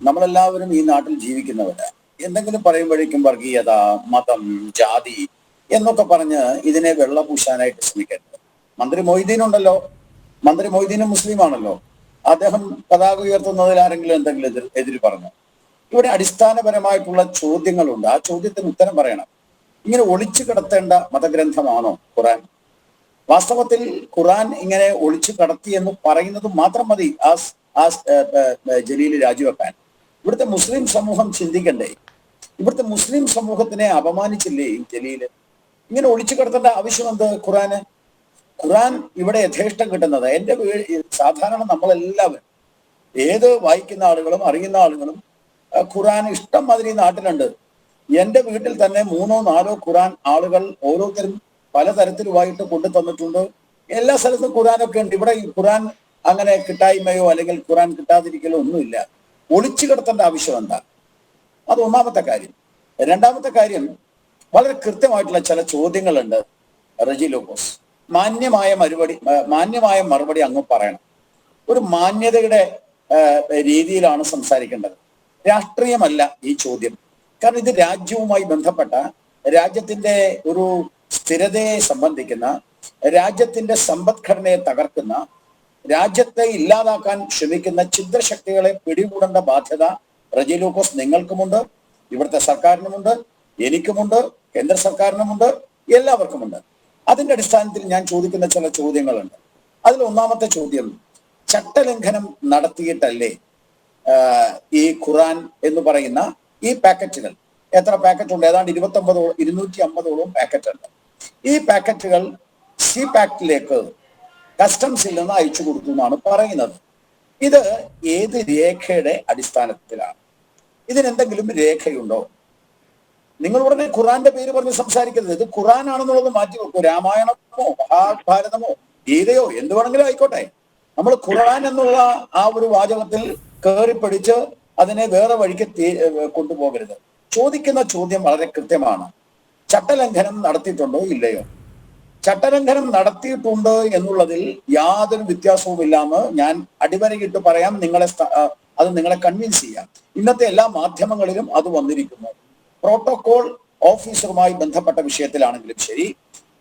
നമ്മളെല്ലാവരും ഈ നാട്ടിൽ ജീവിക്കുന്നവരാണ്. എന്തെങ്കിലും പറയുമ്പോഴേക്കും വർഗീയത, മതം, ജാതി എന്നൊക്കെ പറഞ്ഞ് ഇതിനെ വെള്ളപൂശാനായിട്ട് ശ്രമിക്കരുത്. മന്ത്രി മൊയ്തീൻ ഉണ്ടല്ലോ, മന്ത്രി മൊയ്തീനും മുസ്ലിമാണല്ലോ. അദ്ദേഹം പതാക ഉയർത്തുന്നതിൽ ആരെങ്കിലും എന്തെങ്കിലും എതിര് പറഞ്ഞു? ഇവിടെ അടിസ്ഥാനപരമായിട്ടുള്ള ചോദ്യങ്ങളുണ്ട്. ആ ചോദ്യത്തിന് ഉത്തരം പറയണം. ഇങ്ങനെ ഒളിച്ചു കിടത്തേണ്ട മതഗ്രന്ഥമാണോ ഖുറാൻ? വാസ്തവത്തിൽ ഖുറാൻ ഇങ്ങനെ ഒളിച്ചു കടത്തി എന്ന് പറയുന്നത് മാത്രം മതി ജലീൽ രാജിവെക്കാൻ. ഇവിടുത്തെ മുസ്ലിം സമൂഹം ചിന്തിക്കണ്ടേ? ഇവിടുത്തെ മുസ്ലിം സമൂഹത്തിനെ അപമാനിച്ചില്ലേ ഈ ജലീല്? ഇങ്ങനെ ഒളിച്ചു കടത്തേണ്ട ആവശ്യം എന്ത്? ഖുറാൻ ഇവിടെ യഥേഷ്ടം കിട്ടുന്നത്. സാധാരണ നമ്മളെല്ലാവരും ഏത് വായിക്കുന്ന ആളുകളും അറിയുന്ന ആളുകളും ഖുറാൻ ഇഷ്ടം മാതിരി നാട്ടിലുണ്ട്. എൻ്റെ വീട്ടിൽ തന്നെ 3 or 4 ഖുറാൻ ആളുകൾ ഓരോരുത്തരും പലതരത്തിലുമായിട്ട് കൊണ്ടു തന്നിട്ടുണ്ട്. എല്ലാ സ്ഥലത്തും ഖുറാനൊക്കെ ഉണ്ട്. ഇവിടെ ഖുറാൻ അങ്ങനെ കിട്ടായ്മയോ അല്ലെങ്കിൽ ഖുറാൻ കിട്ടാതിരിക്കലോ ഒന്നുമില്ല. ഒളിച്ചു കിടത്തേണ്ട ആവശ്യം എന്താ? അത് ഒന്നാമത്തെ കാര്യം. രണ്ടാമത്തെ കാര്യം, വളരെ കൃത്യമായിട്ടുള്ള ചില ചോദ്യങ്ങളുണ്ട്. റജി ലൂക്കോസ് മാന്യമായ മറുപടി അങ്ങ് പറയണം. ഒരു മാന്യതയുടെ രീതിയിലാണ് സംസാരിക്കേണ്ടത്. രാഷ്ട്രീയമല്ല ഈ ചോദ്യം. കാരണം ഇത് രാജ്യവുമായി ബന്ധപ്പെട്ട, രാജ്യത്തിന്റെ ഒരു സ്ഥിരതയെ സംബന്ധിക്കുന്ന, രാജ്യത്തിന്റെ സമ്പദ്ഘടനയെ തകർക്കുന്ന, രാജ്യത്തെ ഇല്ലാതാക്കാൻ ശ്രമിക്കുന്ന ഛിദ്രശക്തികളെ പിടികൂടേണ്ട ബാധ്യത റജി ലൂക്കോസ് നിങ്ങൾക്കുമുണ്ട്, ഇവിടുത്തെ സർക്കാരിനുമുണ്ട്, എനിക്കുമുണ്ട്, കേന്ദ്ര സർക്കാരിനുമുണ്ട്, എല്ലാവർക്കുമുണ്ട്. അതിന്റെ അടിസ്ഥാനത്തിൽ ഞാൻ ചോദിക്കുന്ന ചില ചോദ്യങ്ങളുണ്ട്. അതിൽ ഒന്നാമത്തെ ചോദ്യം, ചട്ടലംഘനം നടത്തിയിട്ടല്ലേ ഈ ഖുറാൻ എന്ന് പറയുന്ന ഈ പാക്കറ്റുകൾ, എത്ര പാക്കറ്റ് ഉണ്ട്? ഏതാണ്ട് 250ഓളം പാക്കറ്റ് ഉണ്ട്. ഈ പാക്കറ്റുകൾ സി പാക്റ്റിലേക്ക് കസ്റ്റംസിൽ നിന്ന് അയച്ചു കൊടുത്തു എന്നാണ് പറയുന്നത്. ഇത് ഏത് രേഖയുടെ അടിസ്ഥാനത്തിലാണ്? ഇതിനെന്തെങ്കിലും രേഖയുണ്ടോ? നിങ്ങൾ ഉടനെ ഖുറാന്റെ പേര് പറഞ്ഞ് സംസാരിക്കരുത്. ഇത് ഖുറാൻ ആണെന്നുള്ളത് മാറ്റി വെക്കൂ. രാമായണമോ മഹാഭാരതമോ ഗീതയോ എന്ത് വേണമെങ്കിലും ആയിക്കോട്ടെ. നമ്മൾ ഖുറാൻ എന്നുള്ള ആ ഒരു വാചകത്തിൽ കയറിപ്പിടിച്ച് അതിനെ വേറെ വഴിക്ക് കൊണ്ടുപോകരുത്. ചോദിക്കുന്ന ചോദ്യം വളരെ കൃത്യമാണ്. ചട്ടലംഘനം നടത്തിയിട്ടുണ്ടോ ഇല്ലയോ? ചട്ടലംഘനം നടത്തിയിട്ടുണ്ട് എന്നുള്ളതിൽ യാതൊരു വ്യത്യാസവും ഇല്ലാന്ന് ഞാൻ അടിവരയിട്ട് പറയാം. നിങ്ങളെ കൺവിൻസ് ചെയ്യാം. ഇന്നത്തെ എല്ലാ മാധ്യമങ്ങളിലും അത് വന്നിരിക്കുന്നു. പ്രോട്ടോകോൾ ഓഫീസറുമായി ബന്ധപ്പെട്ട വിഷയത്തിലാണെങ്കിലും ശരി.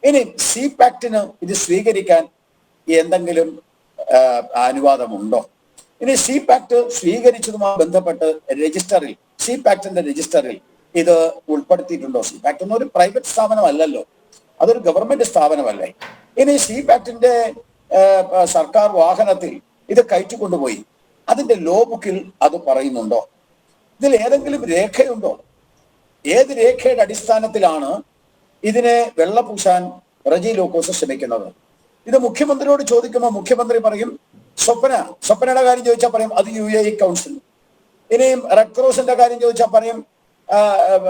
ഇനി സി പാക്റ്റിന് ഇത് സ്വീകരിക്കാൻ എന്തെങ്കിലും അനുവാദമുണ്ടോ? ഇനി സി പാക്ട് സ്വീകരിച്ചതുമായി ബന്ധപ്പെട്ട് രജിസ്റ്ററിൽ, സി പാക്ടിന്റെ രജിസ്റ്ററിൽ ഇത് ഉൾപ്പെടുത്തിയിട്ടുണ്ടോ? സി പാക്ട് എന്നൊരു പ്രൈവറ്റ് സ്ഥാപനമല്ലല്ലോ, അതൊരു ഗവൺമെന്റ് സ്ഥാപനമല്ലേ. ഇനി സി പാക്ടിന്റെ സർക്കാർ വാഹനത്തിൽ ഇത് കയറ്റി കൊണ്ടുപോയി അതിന്റെ ലോ ബുക്കിൽ അത് പറയുന്നുണ്ടോ? ഇതിൽ ഏതെങ്കിലും രേഖയുണ്ടോ? ഏത് രേഖയുടെ അടിസ്ഥാനത്തിലാണ് ഇതിനെ വെള്ളപൂശാൻ റജി ലൂക്കോസ് ശ്രമിക്കുന്നത്? ഇത് മുഖ്യമന്ത്രിയോട് ചോദിക്കുമ്പോൾ മുഖ്യമന്ത്രി പറയും സ്വപ്നയുടെ കാര്യം ചോദിച്ചാൽ പറയും അത് UAE കൗൺസിൽ. ഇനിയും റെഡ് ക്രോസിന്റെ കാര്യം ചോദിച്ചാൽ പറയും,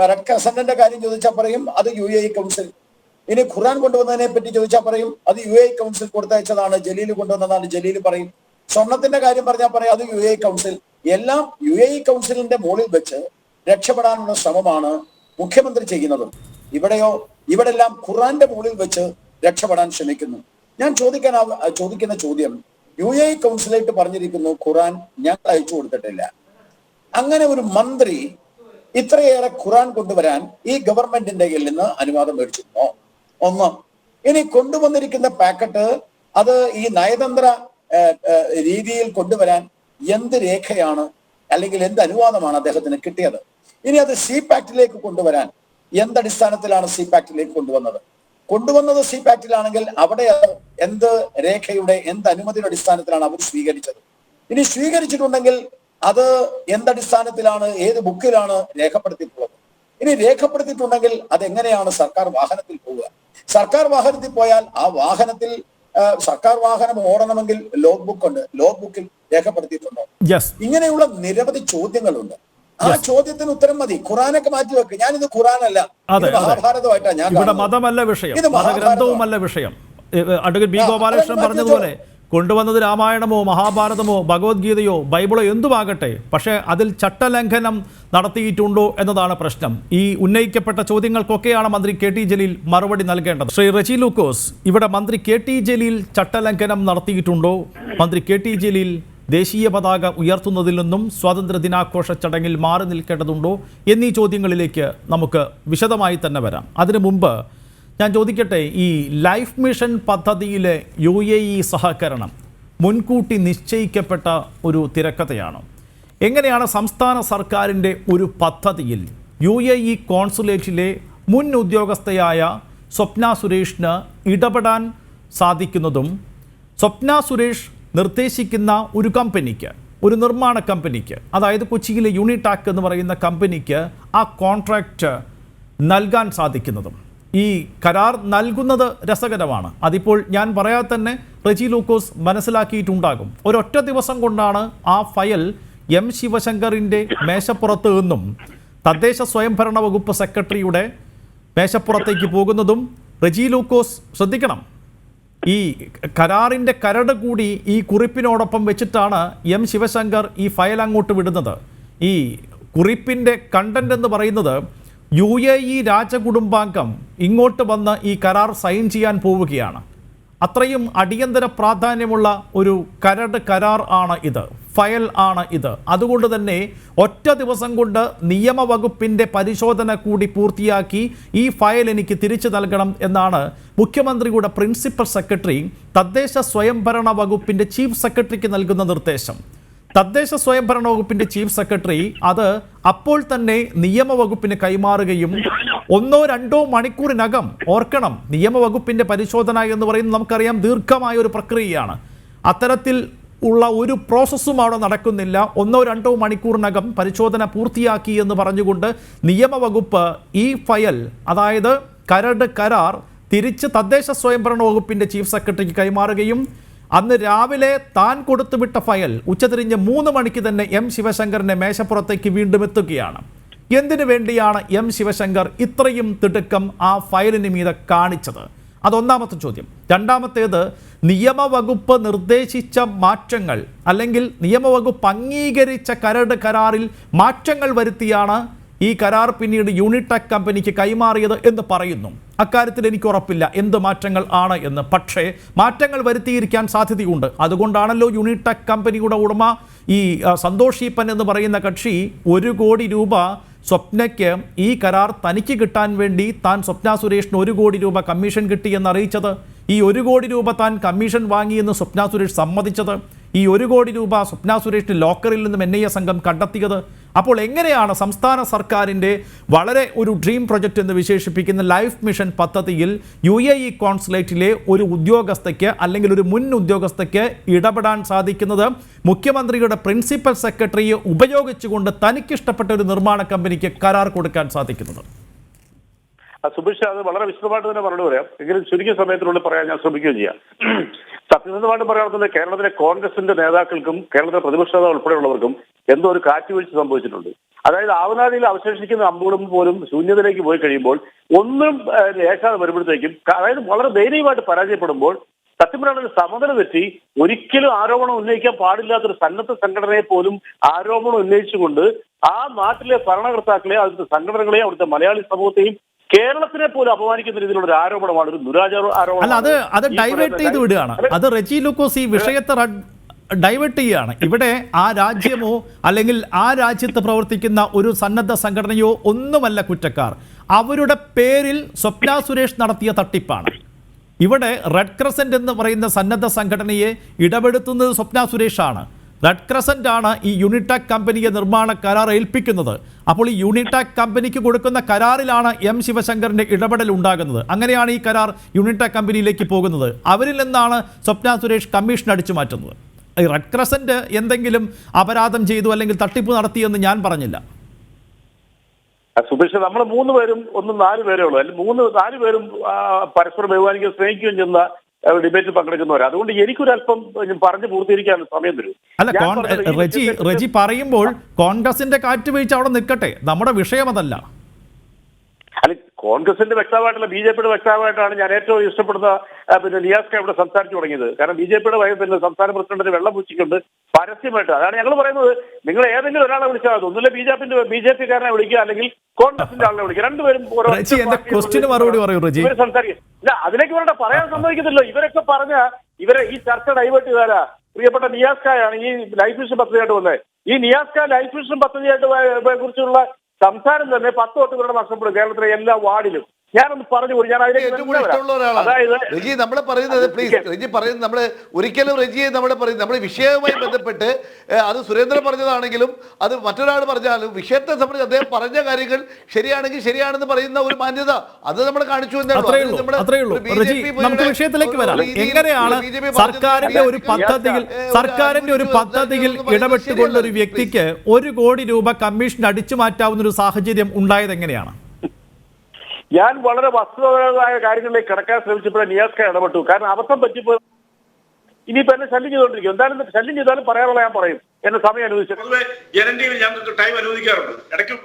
റെഡ് ക്രസന്റിന്റെ കാര്യം ചോദിച്ചാൽ പറയും അത് UAE കൗൺസിൽ. ഇനി ഖുറാൻ കൊണ്ടുവന്നതിനെ പറ്റി ചോദിച്ചാൽ പറയും അത് UAE കൗൺസിൽ കൊടുത്തയച്ചതാണ്, ജലീൽ കൊണ്ടുവന്നതാണ്, ജലീൽ പറയും. സ്വർണത്തിന്റെ കാര്യം പറഞ്ഞാൽ പറയും അത് UAE കൗൺസിൽ. എല്ലാം UAE കൗൺസിലിന്റെ മുകളിൽ വെച്ച് രക്ഷപ്പെടാനുള്ള ശ്രമമാണ് മുഖ്യമന്ത്രി ചെയ്യുന്നത്. ഇവിടെല്ലാം ഖുറാന്റെ മുകളിൽ വെച്ച് രക്ഷപ്പെടാൻ ശ്രമിക്കുന്നു. ഞാൻ ചോദിക്കുന്ന ചോദ്യം, UAE കൗൺസിലായിട്ട് പറഞ്ഞിരിക്കുന്നു ഖുറാൻ ഞങ്ങൾ അയച്ചു കൊടുത്തിട്ടില്ല. അങ്ങനെ ഒരു മന്ത്രി ഇത്രയേറെ ഖുറാൻ കൊണ്ടുവരാൻ ഈ ഗവൺമെന്റിന്റെ കയ്യിൽ നിന്ന് അനുവാദം മേടിച്ചിരുന്നോ? ഒന്ന്. ഇനി കൊണ്ടുവന്നിരിക്കുന്ന പാക്കറ്റ് അത് ഈ നയതന്ത്ര രീതിയിൽ കൊണ്ടുവരാൻ എന്ത് രേഖയാണ് അല്ലെങ്കിൽ എന്ത് അനുവാദമാണ് അദ്ദേഹത്തിന് കിട്ടിയത്? ഇനി അത് സി പാക്റ്റിലേക്ക് കൊണ്ടുവരാൻ എന്തടിസ്ഥാനത്തിലാണ് സി പാക്റ്റിലേക്ക് കൊണ്ടുവന്നത് സി പാക്റ്റിലാണെങ്കിൽ അവിടെ എന്ത് രേഖയുടെ എന്ത് അനുമതിയുടെ അടിസ്ഥാനത്തിലാണ് അവർ സ്വീകരിച്ചത്? ഇനി സ്വീകരിച്ചിട്ടുണ്ടെങ്കിൽ അത് എന്തടിസ്ഥാനത്തിലാണ്, ഏത് ബുക്കിലാണ് രേഖപ്പെടുത്തിയിട്ടുള്ളത്? ഇനി രേഖപ്പെടുത്തിയിട്ടുണ്ടെങ്കിൽ അതെങ്ങനെയാണ് സർക്കാർ വാഹനത്തിൽ പോവുക? സർക്കാർ വാഹനത്തിൽ പോയാൽ ആ വാഹനത്തിൽ സർക്കാർ വാഹനം ഓടണമെങ്കിൽ ലോഗ് ബുക്ക് ഉണ്ട്, ലോഗ് ബുക്കിൽ രേഖപ്പെടുത്തിയിട്ടുണ്ടോ? ഇങ്ങനെയുള്ള നിരവധി ചോദ്യങ്ങളുണ്ട്. ആ ചോദ്യത്തിന് ഉത്തരം മതി. ഖുറാനൊക്കെ മാറ്റി വെക്ക്. ഞാനിത് ഖുറാനല്ല, മഹാഭാരതമായിട്ടാണ് ഞാൻ. ഇവിടെ മതമല്ല വിഷയം, മതഗ്രന്ഥവുമല്ല വിഷയം. അഡ്വക്കേറ്റ് ബി ഗോപാലകൃഷ്ണൻ പറഞ്ഞതുപോലെ കൊണ്ടുവന്നത് രാമായണമോ മഹാഭാരതമോ ഭഗവത്ഗീതയോ ബൈബിളോ എന്തുമാകട്ടെ, പക്ഷേ അതിൽ ചട്ടലംഘനം നടത്തിയിട്ടുണ്ടോ എന്നതാണ് പ്രശ്നം. ഈ ഉന്നയിക്കപ്പെട്ട ചോദ്യങ്ങൾക്കൊക്കെയാണ് മന്ത്രി KT ജലീൽ മറുപടി നൽകേണ്ടത്. ശ്രീ റജി ലൂക്കോസ്, ഇവിടെ മന്ത്രി KT ജലീൽ ചട്ടലംഘനം നടത്തിയിട്ടുണ്ടോ? മന്ത്രി KT ജലീൽ ദേശീയ പതാക ഉയർത്തുന്നതിൽ നിന്നും സ്വാതന്ത്ര്യ ദിനാഘോഷ ചടങ്ങിൽ മാറി നിൽക്കേണ്ടതുണ്ടോ എന്നീ ചോദ്യങ്ങളിലേക്ക് നമുക്ക് വിശദമായി തന്നെ വരാം. അതിനു മുമ്പ് ഞാൻ ചോദിക്കട്ടെ, ഈ ലൈഫ് മിഷൻ പദ്ധതിയിലെ UAE സഹകരണം മുൻകൂട്ടി നിശ്ചയിക്കപ്പെട്ട ഒരു തിരക്കഥയാണ്. എങ്ങനെയാണ് സംസ്ഥാന സർക്കാരിൻ്റെ ഒരു പദ്ധതിയിൽ UAE കോൺസുലേറ്റിലെ മുൻ ഉദ്യോഗസ്ഥയായ സ്വപ്ന സുരേഷിന് ഇടപെടാൻ സാധിക്കുന്നതും സ്വപ്ന സുരേഷ് നിർദ്ദേശിക്കുന്ന ഒരു കമ്പനിക്ക്, ഒരു നിർമ്മാണ കമ്പനിക്ക്, അതായത് കൊച്ചിയിലെ യൂണിടാക് എന്ന് പറയുന്ന കമ്പനിക്ക് ആ കോൺട്രാക്റ്റ് നൽകാൻ സാധിക്കുന്നതും. ഈ കരാർ നൽകുന്നത് രസകരമാണ്. അതിപ്പോൾ ഞാൻ പറയാതെ തന്നെ റെജി ലൂക്കോസ് മനസ്സിലാക്കിയിട്ടുണ്ടാകും. ഒരൊറ്റ ദിവസം കൊണ്ടാണ് ആ ഫയൽ എം ശിവശങ്കറിൻ്റെ മേശപ്പുറത്ത് നിന്നും തദ്ദേശ സ്വയംഭരണ വകുപ്പ് സെക്രട്ടറിയുടെ മേശപ്പുറത്തേക്ക് പോകുന്നതും. റെജി ലൂക്കോസ് ശ്രദ്ധിക്കണം, ഈ കരാറിൻ്റെ കരട് കൂടി ഈ കുറിപ്പിനോടൊപ്പം വെച്ചിട്ടാണ് എം ശിവശങ്കർ ഈ ഫയൽ അങ്ങോട്ട് വിടുന്നത്. ഈ കുറിപ്പിൻ്റെ കണ്ടന്റ് എന്ന് പറയുന്നത് UAE രാജകുടുംബാംഗം ഇങ്ങോട്ട് വന്ന് ഈ കരാർ സൈൻ ചെയ്യാൻ പോവുകയാണ്. അത്രയും അടിയന്തര പ്രാധാന്യമുള്ള ഒരു കരാർ ആണ് ഇത്, ഫയൽ ആണ് ഇത്. അതുകൊണ്ട് തന്നെ ഒറ്റ ദിവസം കൊണ്ട് നിയമവകുപ്പിൻ്റെ പരിശോധന കൂടി പൂർത്തിയാക്കി ഈ ഫയൽ എനിക്ക് തിരിച്ചു നൽകണം എന്നാണ് മുഖ്യമന്ത്രിയുടെ പ്രിൻസിപ്പൽ സെക്രട്ടറി തദ്ദേശ സ്വയംഭരണ വകുപ്പിൻ്റെ ചീഫ് സെക്രട്ടറിക്ക് നൽകുന്ന നിർദ്ദേശം. തദ്ദേശ സ്വയംഭരണ വകുപ്പിൻ്റെ ചീഫ് സെക്രട്ടറി അത് അപ്പോൾ തന്നെ നിയമവകുപ്പിന് കൈമാറുകയും 1-2 മണിക്കൂറിനകം, ഓർക്കണം, നിയമവകുപ്പിൻ്റെ പരിശോധന എന്ന് പറയുന്നത് നമുക്കറിയാം ദീർഘമായ ഒരു പ്രക്രിയയാണ്. അത്തരത്തിൽ ഉള്ള ഒരു പ്രോസസ്സും അവിടെ നടക്കുന്നില്ല. 1-2 മണിക്കൂറിനകം പരിശോധന പൂർത്തിയാക്കി എന്ന് പറഞ്ഞുകൊണ്ട് നിയമവകുപ്പ് ഈ ഫയൽ, അതായത് കരാർ തിരിച്ച് തദ്ദേശ സ്വയംഭരണ വകുപ്പിൻ്റെ ചീഫ് സെക്രട്ടറിക്ക് കൈമാറുകയും അന്ന് രാവിലെ താൻ കൊടുത്തുവിട്ട ഫയൽ ഉച്ചതിരിഞ്ഞ് 3 മണിക്ക് തന്നെ എം ശിവശങ്കറിൻ്റെ മേശപ്പുറത്തേക്ക് വീണ്ടും എത്തുകയാണ്. എന്തിനു വേണ്ടിയാണ് എം ശിവശങ്കർ ഇത്രയും തിടുക്കം ആ ഫയലിന് മീതെ കാണിച്ചത്? അതൊന്നാമത്തെ ചോദ്യം. രണ്ടാമത്തേത്, നിയമവകുപ്പ് നിർദ്ദേശിച്ച മാറ്റങ്ങൾ അല്ലെങ്കിൽ നിയമവകുപ്പ് അംഗീകരിച്ച കരാറിൽ മാറ്റങ്ങൾ വരുത്തിയാണ് ഈ കരാർ പിന്നീട് യൂണിടാക് കമ്പനിക്ക് കൈമാറിയത് എന്ന് പറയുന്നു. അക്കാര്യത്തിൽ എനിക്ക് ഉറപ്പില്ല എന്ത് മാറ്റങ്ങൾ ആണ് എന്ന്. പക്ഷേ മാറ്റങ്ങൾ വരുത്തിയിരിക്കാൻ സാധ്യതയുണ്ട്. അതുകൊണ്ടാണല്ലോ യൂണിടാക് കമ്പനിയുടെ ഉടമ ഈ സന്തോഷ് ഈപ്പൻ എന്ന് പറയുന്ന കക്ഷി 1 കോടി രൂപ സ്വപ്നയ്ക്ക് ഈ കരാർ തനിക്ക് കിട്ടാൻ വേണ്ടി താൻ സ്വപ്ന സുരേഷിന് 1 കോടി രൂപ കമ്മീഷൻ കിട്ടിയെന്ന് അറിയിച്ചത്. ഈ 1 കോടി രൂപ താൻ കമ്മീഷൻ വാങ്ങിയെന്ന് സ്വപ്ന സുരേഷ് സമ്മതിച്ചത്. ഈ 1 കോടി രൂപ സ്വപ്ന സുരേഷിന് ലോക്കറിൽ നിന്നും NIA സംഘം കണ്ടെത്തിയത്. അപ്പോൾ എങ്ങനെയാണ് സംസ്ഥാന സർക്കാരിൻ്റെ വളരെ ഒരു ഡ്രീം പ്രൊജക്റ്റ് എന്ന് വിശേഷിപ്പിക്കുന്ന ലൈഫ് മിഷൻ പദ്ധതിയിൽ UAE കോൺസുലേറ്റിലെ ഒരു ഉദ്യോഗസ്ഥയ്ക്ക് അല്ലെങ്കിൽ ഒരു മുൻ ഉദ്യോഗസ്ഥയ്ക്ക് ഇടപെടാൻ സാധിക്കുന്നത്? മുഖ്യമന്ത്രിയുടെ പ്രിൻസിപ്പൽ സെക്രട്ടറിയെ ഉപയോഗിച്ചുകൊണ്ട് തനിക്കിഷ്ടപ്പെട്ട ഒരു നിർമ്മാണ കമ്പനിക്ക് കരാർ കൊടുക്കാൻ സാധിക്കുന്നത്? സുബീഷ്, അത് വളരെ വിശദമായിട്ട് തന്നെ പറഞ്ഞു പറയാം. എങ്കിലും ചുരുങ്ങിയ സമയത്തിനുള്ളിൽ പറയാൻ ഞാൻ ശ്രമിക്കുകയും ചെയ്യാം. സത്യസന്ധമായിട്ട് പറയാവുന്നത് കേരളത്തിലെ കോൺഗ്രസിന്റെ നേതാക്കൾക്കും കേരളത്തിലെ പ്രതിപക്ഷ നേതാവ് ഉൾപ്പെടെയുള്ളവർക്കും എന്തോ ഒരു കാറ്റുവീഴ്ച സംഭവിച്ചിട്ടുണ്ട്. അതായത് ആവനാഴിയിൽ അവശേഷിക്കുന്ന അമ്പുകളും പോലും ശൂന്യതയിലേക്ക് പോയി കഴിയുമ്പോൾ ഒന്നും ഏശാതെ വരുമ്പോഴത്തേക്കും, അതായത് വളരെ ദയനീയമായിട്ട് പരാജയപ്പെടുമ്പോൾ സത്യം പറയുന്ന സമനില തെറ്റി ഒരിക്കലും ആരോപണം ഉന്നയിക്കാൻ പാടില്ലാത്തൊരു സന്നദ്ധ സംഘടനയെ പോലും ആരോപണം ഉന്നയിച്ചുകൊണ്ട് ആ നാട്ടിലെ ഭരണകർത്താക്കളെ, അവിടുത്തെ സംഘടനകളെയും അവിടുത്തെ മലയാളി സമൂഹത്തെയും കേരളത്തിനെ പോലും അപമാനിക്കുന്ന രീതിയിലുള്ള ഒരു ആരോപണമാണ്, ഒരു ദുരാചാര ആരോപണം. അല്ല, അത് ഡൈവേർട്ട് ചെയ്ത് വിടുകയാണ്. അത് റെജി ലൂക്കോസ് ഈ വിഷയത്തെ ഡൈവേർട്ട് ചെയ്യുകയാണ്. ഇവിടെ ആ രാജ്യമോ അല്ലെങ്കിൽ ആ രാജ്യത്ത് പ്രവർത്തിക്കുന്ന ഒരു സന്നദ്ധ സംഘടനയോ ഒന്നുമല്ല കുറ്റക്കാർ. അവരുടെ പേരിൽ സ്വപ്ന സുരേഷ് നടത്തിയ തട്ടിപ്പാണ്. ഇവിടെ റെഡ് ക്രസന്റ് എന്ന് പറയുന്ന സന്നദ്ധ സംഘടനയെ ഇടപെടുത്തുന്നത് സ്വപ്ന സുരേഷാണ്. റെഡ് ക്രസന്റ് ആണ് ഈ യൂണിടാക് കമ്പനിയെ നിർമ്മാണ കരാർ ഏൽപ്പിക്കുന്നത്. അപ്പോൾ ഈ യൂണിടാക് കമ്പനിക്ക് കൊടുക്കുന്ന കരാറിലാണ് എം ശിവശങ്കറിന്റെ ഇടപെടൽ ഉണ്ടാകുന്നത്. അങ്ങനെയാണ് ഈ കരാർ യൂണിടാക് കമ്പനിയിലേക്ക് പോകുന്നത്. അവരിൽ നിന്നാണ് സ്വപ്ന സുരേഷ് കമ്മീഷൻ അടിച്ചു മാറ്റുന്നത്. ഈ റെഡ് ക്രസന്റ് എന്തെങ്കിലും അപരാധം ചെയ്തു അല്ലെങ്കിൽ തട്ടിപ്പ് നടത്തിയെന്ന് ഞാൻ പറഞ്ഞില്ല. സുബീഷ്, നമ്മൾ 3 പേരും 4 പേരേ ഉള്ളൂ. അല്ലെങ്കിൽ 4 പേരും പരസ്പരം ബഹുമാനിക്കുകയും സ്നേഹിക്കുകയും ചെയ്യുന്ന ഡിബേറ്റിൽ പങ്കെടുക്കുന്നവർ. അതുകൊണ്ട് എനിക്കൊരല്പം പറഞ്ഞു പൂർത്തീകരിക്കാൻ സമയം തരും. അല്ല, റെജി പറയുമ്പോൾ കോൺഗ്രസിന്റെ കാറ്റുവീഴ്ച അവിടെ നിൽക്കട്ടെ, നമ്മുടെ വിഷയം അതല്ല. അല്ല, കോൺഗ്രസിന്റെ വ്യക്തമായിട്ടുള്ള BJPയുടെ വ്യക്തമായിട്ടാണ് ഞാൻ ഏറ്റവും ഇഷ്ടപ്പെടുന്ന നിയാസ് ക ഇവിടെ സംസാരിച്ചു തുടങ്ങിയത്. കാരണം BJPയുടെ പിന്നെ സംസ്ഥാന പ്രസിഡന്റിന് വെള്ളം പൂച്ചിക്കൊണ്ട് പരസ്യമായിട്ട്, അതാണ് ഞങ്ങൾ പറയുന്നത്. നിങ്ങൾ ഏതെങ്കിലും ഒരാളെ വിളിച്ചാൽ മതി. ഒന്നുമില്ല BJPക്കാരനെ വിളിക്കുക, അല്ലെങ്കിൽ കോൺഗ്രസിന്റെ ആളിനെ വിളിക്കുക. രണ്ടുപേരും സംസാരിക്കും. ഇല്ല, അതിലേക്ക് ഇവരുടെ പറയാൻ സമ്മതിക്കത്തില്ലോ. ഇവരൊക്കെ പറഞ്ഞ ഈ ചർച്ച ഡൈവേർട്ട് ചെയ്താലാ പ്രിയപ്പെട്ട നിയാസ് കായാണ് ഈ ലൈഫ് മിഷൻ പദ്ധതിയായിട്ട് വന്നത്. ഈ നിയാസ് ക ലൈഫ് മിഷൻ പദ്ധതിയായിട്ട് കുറിച്ചുള്ള സംസാരം തന്നെ 10 വോട്ടുകളുടെ നഷ്ടപ്പെടും കേരളത്തിലെ എല്ലാ വാർഡിലും. ഞാനൊന്ന് പറഞ്ഞു ഞാൻ ഏറ്റവും കൂടുതൽ ഇഷ്ടമുള്ള ഒരാളാണ് റെജി. നമ്മൾ പറയുന്നത് പ്ലീസ് റെജി പറയുന്നത് നമ്മൾ ഒരിക്കലും റെജിയെ നമ്മൾ പറയുന്നത് നമ്മൾ വിഷയവുമായി ബന്ധപ്പെട്ട് അത് സുരേന്ദ്രൻ പറഞ്ഞതാണെങ്കിലും അത് മറ്റൊരാൾ പറഞ്ഞാലും വിഷയത്തെ സംബന്ധിച്ച് അദ്ദേഹം പറഞ്ഞ കാര്യങ്ങൾ ശരിയാണെങ്കിൽ ശരിയാണെന്ന് പറയുന്ന ഒരു മാന്യത അത് നമ്മൾ കാണിച്ചു എന്നേ ഉള്ളൂ. നമുക്ക് വിഷയത്തിലേക്ക് വരാം. എങ്ങനെയാണ് സർക്കാരിന്റെ ഒരു പദ്ധതിയിൽ ഇടപെട്ടുകൊണ്ട് ഒരു വ്യക്തിക്ക് 1 കോടി രൂപ കമ്മീഷൻ അടിച്ചു മാറ്റാവുന്ന ഒരു സാഹചര്യം ഉണ്ടായത് എങ്ങനെയാണ്? ഞാൻ വളരെ വസ്തുതപരമായ കാര്യങ്ങളിലേക്ക് കിടക്കാൻ ശ്രമിച്ചപ്പോഴേ നിയാസ് ഖാൻ ഇടപെട്ടു. കാരണം അബദ്ധം പറ്റിപ്പോ ഇനിയിപ്പോ എന്നെ ശല്യം ചെയ്തുകൊണ്ടിരിക്കും. എന്തായാലും ശല്യം ചെയ്താലും പറയാനുള്ള ഞാൻ പറയും. എന്നെ സമയം അനുവദിച്ചു. പൊതുവെ ജനന്റെയും ഞങ്ങൾക്ക് ടൈം അനുവദിക്കാറുണ്ട്, ഇടയ്ക്ക്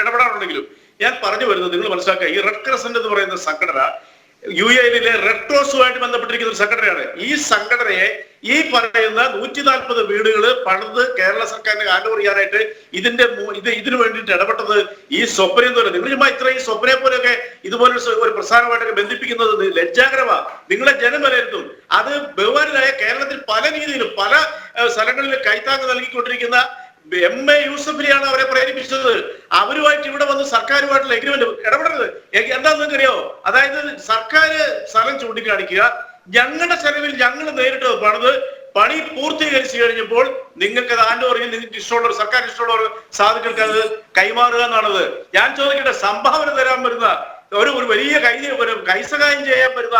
ഇടപെടാറുണ്ടെങ്കിലും ഞാൻ പറഞ്ഞു വരുന്നത് നിങ്ങൾ മനസ്സിലാക്കുക. ഈ റെഡ് ക്രസന്റ് എന്ന് പറയുന്ന സംഘടന UAE-ലെ റെഡ് ക്രോസുമായിട്ട് ബന്ധപ്പെട്ടിരിക്കുന്ന ഒരു സംഘടനയാണ്. ഈ സംഘടനയെ ഈ പറയുന്ന 140 വീടുകൾ പണിത് കേരള സർക്കാരിന് ഹാൻഡ് ഓവർ ചെയ്യാനായിട്ട് ഇതിനു വേണ്ടിയിട്ട് ഇടപെട്ടത് ഈ സ്വപ്നം പോലെ. നിങ്ങൾ ചുമ്മാ ഇത്ര ഈ സ്വപ്നയെ പോലെയൊക്കെ ഇതുപോലെ ഒരു പ്രസ്ഥാനമായിട്ടൊക്കെ ബന്ധിപ്പിക്കുന്നത് ലജ്ജാകരമാ. നിങ്ങളെ ജനം വിലയിരുത്തും. അത് ബഹുമാനായ കേരളത്തിൽ പല രീതിയിലും പല സ്ഥലങ്ങളിൽ കൈത്താങ് നൽകിക്കൊണ്ടിരിക്കുന്ന MA യൂസഫലിയാണ് അവരെ പ്രേരിപ്പിച്ചത്. അവരുമായിട്ട് ഇവിടെ വന്ന് സർക്കാരുമായിട്ടുള്ള എഗ്രിമെന്റ് ഇടപെടരുത്. എന്താണെന്ന് നിങ്ങൾക്കറിയോ? അതായത് സർക്കാർ സ്ഥലം ചൂണ്ടിക്കാണിക്കുക, ഞങ്ങളുടെ ചെലവിൽ ഞങ്ങൾ നേരിട്ട് പണിത് പണി പൂർത്തീകരിച്ചു കഴിഞ്ഞപ്പോൾ നിങ്ങൾക്ക് അത് ഹാൻഡ് ഓവർ ചെയ്യാൻ നിങ്ങൾക്ക് ഇഷ്ടമുള്ളവർ സർക്കാർ ഇഷ്ടമുള്ളവർ സാധുക്കൾക്ക് അത് കൈമാറുക എന്നാണത്. ഞാൻ ചോദിക്കട്ടെ, സംഭാവന തരാൻ വരുന്ന ഒരു വലിയ കൈസഹായം ചെയ്യാൻ വരുന്ന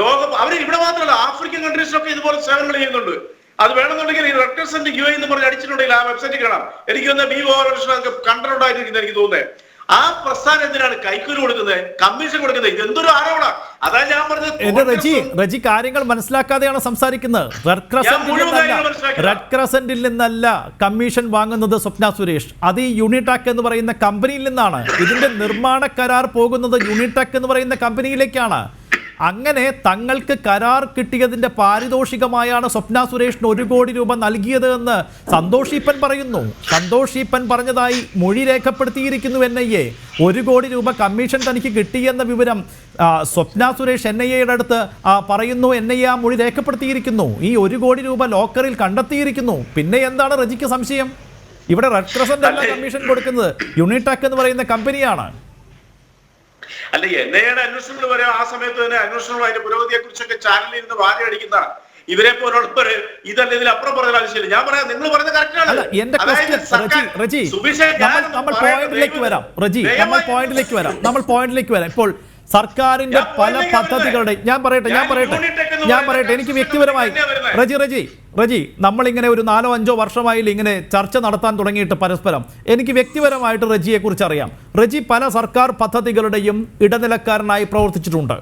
ലോകം അവർ ഇവിടെ മാത്രമല്ല ആഫ്രിക്കൻ കൺട്രീസിലൊക്കെ ഇതുപോലെ സേവനങ്ങൾ ചെയ്യുന്നുണ്ട്. അത് വേണമെന്നുണ്ടെങ്കിൽ ഈ റെഡ് ക്രസന്റ് UAE എന്ന് പറഞ്ഞ് അടിച്ചിട്ടുണ്ടെങ്കിൽ ആ വെബ്സൈറ്റിൽ കാണാം. എനിക്ക് തോന്നുന്നത് കണ്ടിട്ടുണ്ടായിരിക്കുന്നത് എനിക്ക് തോന്നുന്നത്. ആ പ്രസ്ഥാനം എന്തിനാണ് കൈക്കൂലി കൊടുക്കുന്നത്, കമ്മീഷൻ കൊടുക്കുന്നത്? ഇതെന്തൊരു ആരോപണം. അതാ ഞാൻ പറഞ്ഞത്. റെജി കാര്യങ്ങൾ മനസ്സിലാക്കാതെയാണ് സംസാരിക്കുന്നത്. റെഡ് ക്രസന്റിൽ നിന്നല്ല കമ്മീഷൻ വാങ്ങുന്നത് സ്വപ്ന സുരേഷ്, അത് ഈ യൂണിടാക് എന്ന് പറയുന്ന കമ്പനിയിൽ നിന്നാണ്. ഇതിന്റെ നിർമ്മാണ കരാർ പോകുന്നത് യൂണിടാക് എന്ന് പറയുന്ന കമ്പനിയിലേക്കാണ്. അങ്ങനെ തങ്ങൾക്ക് കരാർ കിട്ടിയതിന്റെ പാരിതോഷികമായാണ് സ്വപ്ന സുരേഷിന് 1 കോടി രൂപ നൽകിയത് എന്ന് സന്തോഷ് ഈപ്പൻ പറയുന്നു. സന്തോഷ് ഈപ്പൻ പറഞ്ഞതായി മൊഴി രേഖപ്പെടുത്തിയിരിക്കുന്നു NIA. 1 കോടി രൂപ കമ്മീഷൻ തനിക്ക് കിട്ടിയെന്ന വിവരം സ്വപ്ന സുരേഷ് NIAയുടെ അടുത്ത് പറയുന്നു. NIA ആ മൊഴി രേഖപ്പെടുത്തിയിരിക്കുന്നു. ഈ 1 കോടി രൂപ ലോക്കറിൽ കണ്ടെത്തിയിരിക്കുന്നു. പിന്നെ എന്താണ് റജിക്ക് സംശയം? ഇവിടെ റെഡ് ക്രസന്റ് അല്ല കമ്മീഷൻ കൊടുക്കുന്നത്, യൂണിടാക് എന്ന് പറയുന്ന കമ്പനിയാണ്. അല്ല, NIAയുടെ അന്വേഷണങ്ങൾ വരെ ആ സമയത്ത് തന്നെ അന്വേഷണങ്ങൾ അതിന്റെ പുരോഗതിയെ കുറിച്ചൊക്കെ ചാനലിൽ ഇരുന്ന് വാരി അടിക്കുന്നതാണ്. ഇവരെ പോലുള്ളവര് ഇതല്ല ഇതിലപ്പുറം പറഞ്ഞാൽ ശരി. ഞാൻ പറയാം, നിങ്ങൾ പറഞ്ഞ കറക്റ്റാണ്. നമ്മൾ പോയിന്റിലേക്ക് വരാം. ഇപ്പോൾ സർക്കാരിന്റെ പല പദ്ധതികളുടെ ഞാൻ പറയട്ടെ എനിക്ക് വ്യക്തിപരമായി റജി നമ്മളിങ്ങനെ ഒരു 4-5 വർഷമായില്ല ഇങ്ങനെ ചർച്ച നടത്താൻ തുടങ്ങിയിട്ട് പരസ്പരം. എനിക്ക് വ്യക്തിപരമായിട്ട് റജിയെ കുറിച്ച് അറിയാം. റജി പല സർക്കാർ പദ്ധതികളുടെയും ഇടനിലക്കാരനായി പ്രവർത്തിച്ചിട്ടുണ്ട്.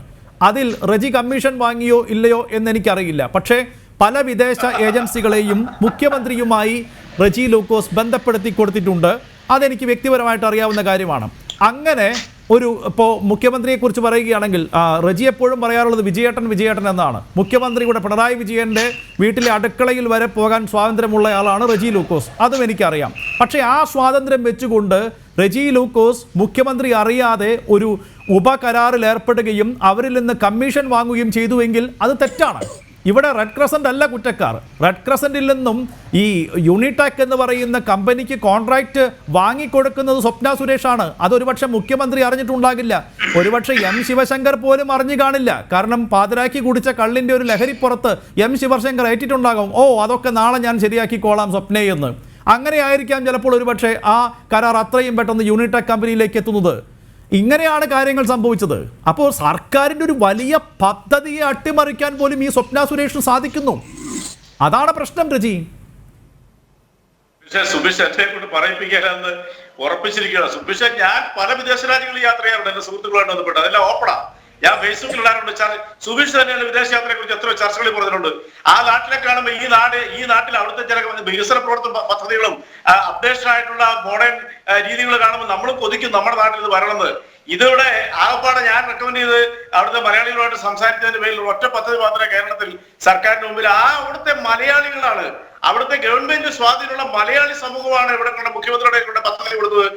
അതിൽ റജി കമ്മീഷൻ വാങ്ങിയോ ഇല്ലയോ എന്ന് എനിക്കറിയില്ല. പക്ഷേ പല വിദേശ ഏജൻസികളെയും മുഖ്യമന്ത്രിയുമായി റജി ലൂക്കോസ് ബന്ധപ്പെടുത്തി കൊടുത്തിട്ടുണ്ട്. അതെനിക്ക് വ്യക്തിപരമായിട്ട് അറിയാവുന്ന കാര്യമാണ്. അങ്ങനെ ഇപ്പോൾ മുഖ്യമന്ത്രിയെക്കുറിച്ച് പറയുകയാണെങ്കിൽ റജി എപ്പോഴും പറയാറുള്ളത് വിജയേട്ടൻ എന്നാണ്. മുഖ്യമന്ത്രിയുടെ പിണറായി വിജയൻ്റെ വീട്ടിലെ അടുക്കളയിൽ വരെ പോകാൻ സ്വാതന്ത്ര്യമുള്ള ആളാണ് റജി ലൂക്കോസ്. അതും എനിക്കറിയാം. പക്ഷേ ആ സ്വാതന്ത്ര്യം വെച്ചുകൊണ്ട് റജി ലൂക്കോസ് മുഖ്യമന്ത്രി അറിയാതെ ഒരു ഉപകരാറിൽ ഏർപ്പെടുകയും അവരിൽ നിന്ന് കമ്മീഷൻ വാങ്ങുകയും ചെയ്തുവെങ്കിൽ അത് തെറ്റാണ്. ഇവിടെ റെഡ് ക്രസന്റ് അല്ല കുറ്റക്കാർ. റെഡ് ക്രസന്റിൽ നിന്നും ഈ യൂണിടാക് എന്ന് പറയുന്ന കമ്പനിക്ക് കോൺട്രാക്ട് വാങ്ങിക്കൊടുക്കുന്നത് സ്വപ്ന സുരേഷാണ്. അതൊരുപക്ഷെ മുഖ്യമന്ത്രി അറിഞ്ഞിട്ടുണ്ടാകില്ല, ഒരുപക്ഷെ M ശിവശങ്കർ പോലും അറിഞ്ഞു കാണില്ല. കാരണം പാതിരാക്കി കുടിച്ച കള്ളിൻ്റെ ഒരു ലഹരിപ്പുറത്ത് M ശിവശങ്കർ ഏറ്റിട്ടുണ്ടാകും, അതൊക്കെ നാളെ ഞാൻ ശരിയാക്കിക്കോളാം സ്വപ്നയെന്ന്. അങ്ങനെ ആയിരിക്കാം ചിലപ്പോൾ ഒരുപക്ഷെ ആ കരാർ അത്രയും പെട്ടെന്ന് യൂണിടാക് കമ്പനിയിലേക്ക് എത്തുന്നത്. ഇങ്ങനെയാണ് കാര്യങ്ങൾ സംഭവിച്ചത്. അപ്പോൾ സർക്കാരിൻ്റെ ഒരു വലിയ പദ്ധതിയെ അട്ടിമറിക്കാൻ പോലും ഈ സ്വപ്ന സുരേഷിന് സാധിക്കുന്നു. അതാണ് പ്രശ്നം രജി. സുബിഷ് എന്നെ കൊണ്ട് പറയിപ്പിക്കാനെന്ന് ഉറപ്പിച്ചിരിക്കുകയാണ്. സുബിഷ്, ഞാൻ പല വിദേശ രാജ്യങ്ങളിൽ യാത്ര ചെയ്യാറുണ്ട് എന്റെ സുഹൃത്തുക്കളായിട്ട് ബന്ധപ്പെട്ട്. അതെല്ലാം ഓപ്പണാ. ഞാൻ ഫേസ്ബുക്കിൽ ഇടാറുണ്ട്. സുബിഷ് തന്നെയാണ് വിദേശയാത്രയെ കുറിച്ച് എത്ര ചർച്ചകളിൽ പറഞ്ഞിട്ടുണ്ട്. ആ നാട്ടിലെ കാണുമ്പോൾ ഈ നാട്ടിൽ അവിടുത്തെ ചില വികസന പ്രവർത്തന പദ്ധതികളും അപ്ഡേഷൻ ആയിട്ടുള്ള മോഡേൺ രീതികൾ കാണുമ്പോൾ നമ്മളും കൊതിക്കും നമ്മുടെ നാട്ടിൽ ഇത് വരണമെന്ന്. ഇതിവിടെ ആകപ്പാടെ ഞാൻ റെക്കമെൻഡ് ചെയ്ത് അവിടുത്തെ മലയാളികളുമായിട്ട് സംസാരിച്ചതിന്റെ പേരിൽ ഒറ്റ പദ്ധതി മാത്രമേ കേരളത്തിൽ സർക്കാരിന് മുമ്പിൽ അവിടുത്തെ മലയാളികളാണ് അവിടുത്തെ ഗവൺമെന്റ് സ്വാധീനമുള്ള മലയാളി സമൂഹമാണ് ഇവിടെ കൊണ്ട് മുഖ്യമന്ത്രിയുടെ കൊണ്ട് പദ്ധതി കൊടുത്തത്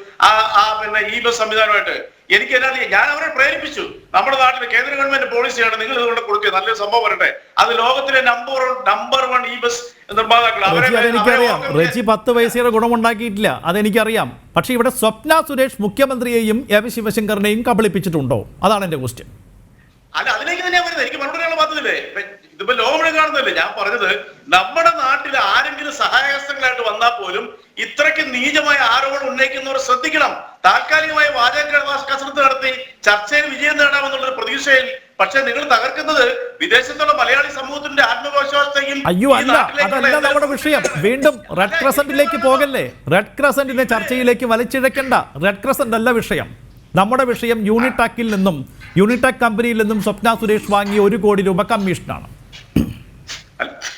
പിന്നെ ഈ ബസ് സംവിധാനമായിട്ട്. എനിക്ക് ഞാൻ അവരെ പ്രേരിപ്പിച്ചു. നമ്മുടെ നാട്ടിൽ കേന്ദ്ര ഗവൺമെന്റ് പോളിസിയാണ്, നിങ്ങൾ ഇതുകൊണ്ട് കൊടുക്കുക, നല്ലൊരു സംഭവം വരട്ടെ. അത് ലോകത്തിലെ നമ്പർ 1 ഈ ബസ് നിർമ്മാതാക്കൾ. അതെനിക്കറിയാം. റെജി 10 പൈസയുടെ ഗുണമുണ്ടാക്കിയിട്ടില്ല, അതെനിക്കറിയാം. പക്ഷേ ഇവിടെ സ്വപ്ന സുരേഷ് മുഖ്യമന്ത്രിയെയും എം ശിവശങ്കറിനെയും കബളിപ്പിച്ചിട്ടുണ്ടോ? അതാണ് എന്റെ ക്വസ്റ്റ്യൻ. അല്ല, അതിലേക്ക് തന്നെയാ വരുന്നത്. എനിക്ക് മറുപടിയുള്ള പദ്ധതിയില്ലേ, ഇതിപ്പോ ലോകം കാണുന്നില്ലേ. ഞാൻ പറഞ്ഞത് നമ്മുടെ നാട്ടിൽ ആരെങ്കിലും സഹായഹസ്തങ്ങളായിട്ട് വന്നാൽ പോലും ഇത്രയ്ക്ക് നീചമായ ആരോപണം ഉന്നയിക്കുന്നവർ ശ്രദ്ധിക്കണം. താൽക്കാലികമായ വാചക കസരത്ത് നടത്തി ചർച്ചയിൽ വിജയം നേടാമെന്നുള്ള പ്രതീക്ഷയിൽ. പക്ഷെ നിങ്ങൾ തകർക്കുന്നത് വിദേശത്തുള്ള മലയാളി സമൂഹത്തിന്റെ ആത്മവിശ്വാസത്തെയും. അയ്യോ അല്ല, അതല്ല നമ്മുടെ വിഷയം. വീണ്ടും റെഡ് ക്രസന്റിലേക്ക് പോകല്ലേ. റെഡ് ക്രസന്റിന്റെ ചർച്ചയിലേക്ക് വലിച്ചിഴക്കേണ്ട. റെഡ് ക്രസന്റ് അല്ല വിഷയം. നമ്മുടെ വിഷയം യൂണിടാക് കമ്പനിയിൽ നിന്നും സ്വപ്ന സുരേഷ് വാങ്ങിയ 1 കോടി രൂപ കമ്മീഷനാണ്.